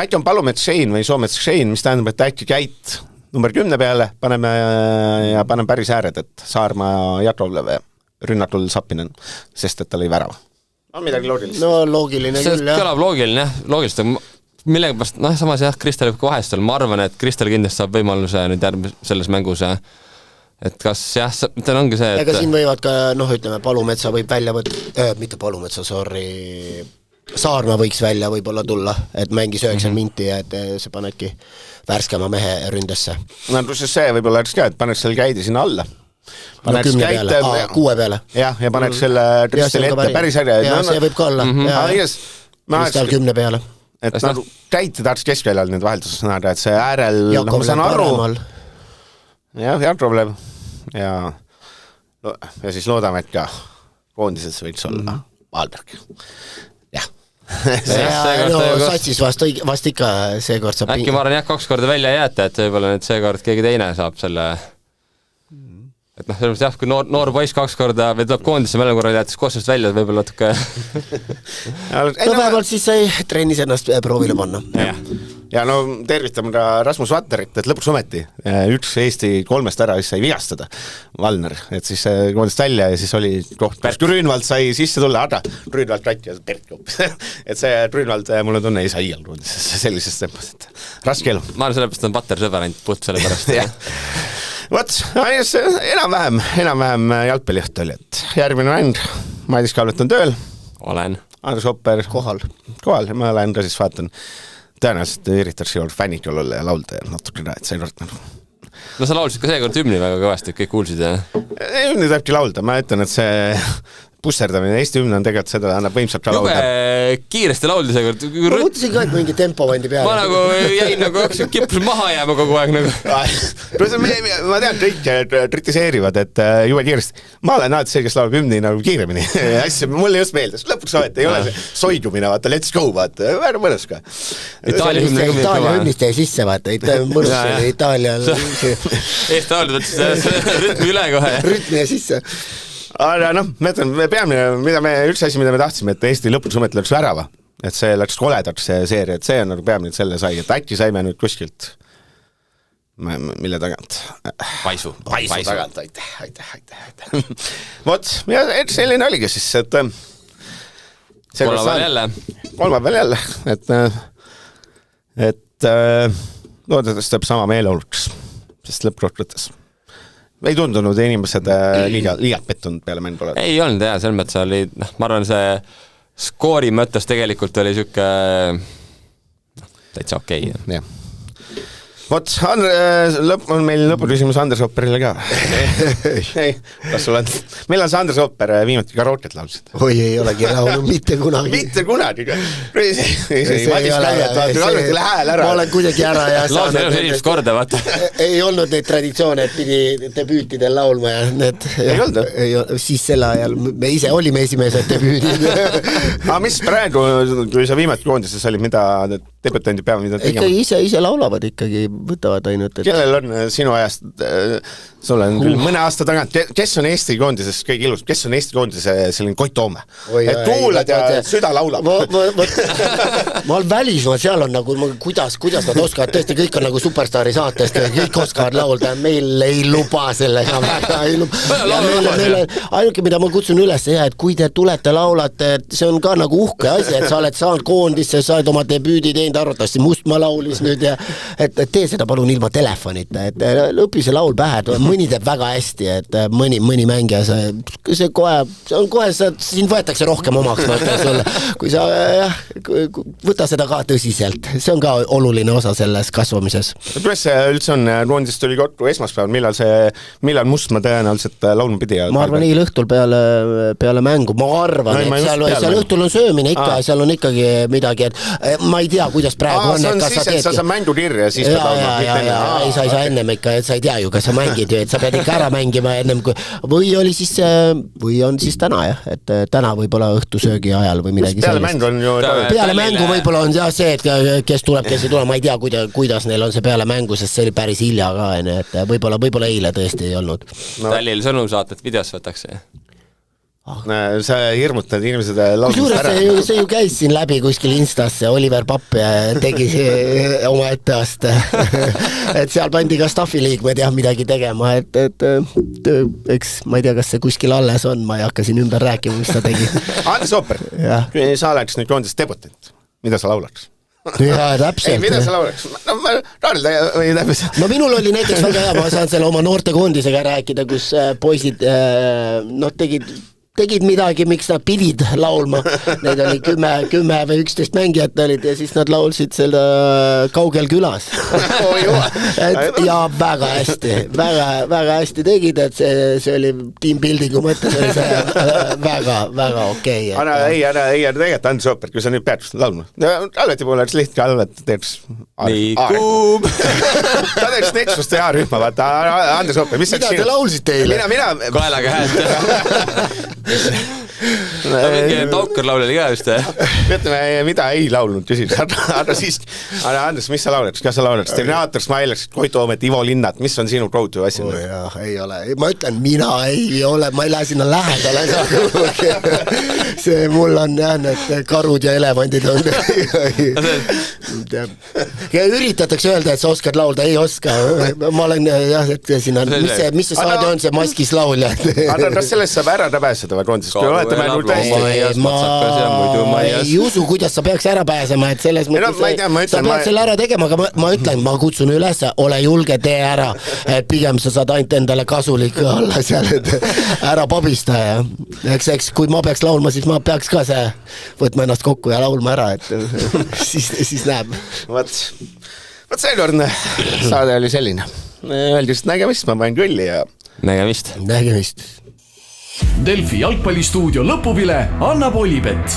Äkki on Palumets Shane või Soomets Shane, mis tähendab, et äkki käit number 10 peale, paneme päris ääred, et Saarma Jakovlev rünnatul Sapinen, sest et ta lõi värava. On midagi loogilist? No loogiline küll, jah. Kõlab loogiline, jah, loogilist, millega pärast, noh, samas jah, Kristel võib ka vahest olla, ma arvan, et Kristel kindlasti saab võimaluse nüüd selles mängus, et kas jah, tal ongi see, et ega siin võivad ka, noh, ütleme, Palumetsa võib välja võtta, mitte Palumetsa, Saarma võiks välja võib-olla tulla, et mängis 9 minti ja et see panebki värskema mehe ründesse. No pluss see võib-olla oleks ka, et paneks selle käidi sinna alla. Paneks 10 peale, 6 peale. Jah, ja paneks selle Kristeli ette päris äge. Ja see võib ka olla. Kristel 10 peale. Et nagu käiti tahaks keskväljal nüüd vahelduses näha, et see äärel, ma saan aru. Jah, Jakoblev. Ja siis loodame, et ka koondises võiks olla Valberg. Jah. Satsis vast ikka seekord saab äkki ma arvan jah, 2 korda välja jääta, et võib-olla nüüd seekord keegi teine saab selle et noh, selles mõttes jah, kui noor poiss 2 korda või tuleb koondisse mõnel korral jäetas koostööst välja, võib-olla natuke no vähemalt siis sai trennis ennast proovile panna. Ja no tervitame ka Rasmus Vatterit, et lõpuks ometi üks Eesti 3 ära siis sai vigastada Valner, et siis koondist välja ja siis oli koht, kus Grünwald sai sisse tulla, aga Grünwald rätti ja Bert kopp. Et see Grünwald, mulle tunne ei sai ial koondis sellisest tempos, et raske elu. Ma arvan sellepärast on Vatter sõber ainult puht selle pärast. Võt, enam-vähem jalgpalliõht oli, et järgmine mäng, Madis Kalvet on tööl. Olen. Andres Hopper kohal, ja ma lähen ka siis vaatan. Tõenäoliselt üritaks juurde fännikul olla ja laulda ja natuke ka, et see kord nagu. No sa laulsid ka seekord hümni väga kõvasti, kõik kuulsid, jah? Hümni tahabki laulda, ma ütlen, et see pusserdamine, Eesti hümne on tegelikult seda, annab võimsalt ka laulda. Kiiresti lauldi seekord. Ma mõtlesin ka, et mingi tempo vandi peale. Ma nagu jäin nagu kippus maha jääma kogu aeg nagu. Ma tean, kõik kritiseerivad, et juhe kiiresti. Ma olen alati see, kes laulab hümni nagu kiiremini. Mulle just meeldes. Lõpuks vahet, ei ole see soidumine, vaata, let's go, vaata. Väga mõnus ka. Itaalia hümnist jäi sisse, vaata. Itaalia Eesti laulud võttis rütmi üle kohe. Rütmi ja sisse. Aga noh, me peame, üks asi, mida me tahtsime, et Eesti lõpuks ometi läks värava. Et see läks koledaks see seeria, et see on nagu peamine, et selle sai. Et äkki saime nüüd kuskilt, mille tagant? Paisu tagant, aitäh. Vot, ja selline oligi siis, et kolmapäeval jälle, et loodetavasti teeb sama meeleoluks, sest lõppkokkuvõttes ei tundunud inimesed liialt pettunud peale mäng pole. Ei olnud jah, selles mõttes oli, ma arvan, see skoori mõttes tegelikult oli siuke täitsa okei. Vot, on meil lõpuküsimus Andres Opperile ka. Ei, kas sul on? Millal sa Andres Opper viimati karooket laulsid? Oi, ei olegi laulnud mitte kunagi. Mitte kunagi. Ma olen kuidagi ära ja laulnud inimest korda, vaata. Ei olnud neid traditsioone, et pidi debüütidel laulma ja need... Ei olnud? Siis selle ajal me ise olime esimesed debüütid. Aga mis praegu, kui sa viimati koondises olid, mida debütandid peavad mida tegema? Ise laulavad ikkagi, võtavad ainult. Kellel on sinu ajast, sul on küll mõne aasta tagant, kes on Eesti koondises kõige ilus, kes on Eesti koondise selline Koit Toome? Et tuulad ja süda laulab. Ma olen välismaa, seal on nagu, kuidas nad oskavad, tõesti kõik on nagu Superstaari saatest, kõik oskavad laulda, meil ei luba sellega väga, ei luba. Ainuke, mida ma kutsun üles, et kui te tulete laulate, et see on ka nagu uhke asi, et sa oled saanud koondisse, sa oled oma debüüdi teinud, arvatavasti Mustmaa laulis nüüd ja et tee seda palun ilma telefonita, et õpi see laul pähe, et mõni teeb väga hästi, et mõni mängija, see on kohe, siin võetakse rohkem omaks, kui sa võta seda ka tõsiselt, see on ka oluline osa selles kasvamises. Kuidas see üldse on, koondist tuli kokku esmaspäeval, millal Mustmaa tõenäoliselt laulma pidi? Ma arvan, eile õhtul peale mängu, ma arvan, et seal õhtul on söömine ikka, seal on ikkagi midagi, et ma ei tea, kuidas praegu on, et kas sa teed. Sa mängu kirja ja siis pead laulma. Ei, sa ei saa ennem ikka, et sa ei tea ju, kas sa mängid ju, et sa pead ikka ära mängima ennem kui, või on siis täna jah, et täna võib-olla õhtusöögi ajal või midagi peale mängu võib-olla on jah see, et kes tuleb, kes ei tule, ma ei tea, kuidas neil on see peale mängu, sest see oli päris hilja ka, et võib-olla eile tõesti ei olnud. Tallil sõnum saata, et videos võtakse. Sa hirmutad inimesed laulmist ära. See ju käis siin läbi kuskil Instasse, Oliver Papp tegi oma etteaste. Et seal pandi ka staffi liikmed jah midagi tegema, et eks ma ei tea, kas see kuskil alles on, ma ei hakka siin ümber rääkima, mis ta tegi. Andres Opper, kui sa oleks nüüd koondis debutant, mida sa laulaks? Jaa, täpselt. Ei, mida sa laulaks? No minul oli näiteks väga hea, ma saan selle oma noorte koondisega rääkida, kus poisid tegid midagi, miks nad pidid laulma. Neid oli 10 või 11 mängijat olid ja siis nad laulsid selle Kaugel külas. Ja väga hästi tegid, et see oli teambuildingu mõttes, oli see väga okei. Ei, tegelikult Andres Opper, kui sa nüüd pead laulma. Alveti poole oleks lihtne, Alvet teeks Liikub. Ta teeks Nexuste A-rühma, vaata, Andres Opper, mis mida te laulsite eile? Kaelaga häält. Mingi Tonker laul oli ka just, Ütleme, mida ei laulnud, küsis. Andres, mis sa lauleks? Kas sa lauleks? Terminaator, Smileks, Koit Toomet, Ivo Linnat, mis on sinu go-to asja? Ei ole. Ma ütlen, mina ei ole, ma ei lähe sinna lähedale. See mul on jah, need karud ja elevandid on. Üritatakse öelda, et sa oskad laulda, ei oska. Ma olen jah, et sinna, mis see saade on, see maskis laulja? Kas sellest saab ära pääseda või koondisest? Ma ei usu, kuidas sa peaks ära pääsema, et selles mõttes sa pead selle ära tegema, aga ma ütlen, ma kutsun üles, ole julge, tee ära, et pigem sa saad ainult endale kasulik olla seal, et ära pabista ja eks kui ma peaks laulma, siis ma peaks ka see võtma ennast kokku ja laulma ära, et siis näeb. Võt seekordne saade oli selline. Öeldist nägemist, ma panen külli ja nägemist. Delfi jalgpallistuudio lõpuvile annab Olipet.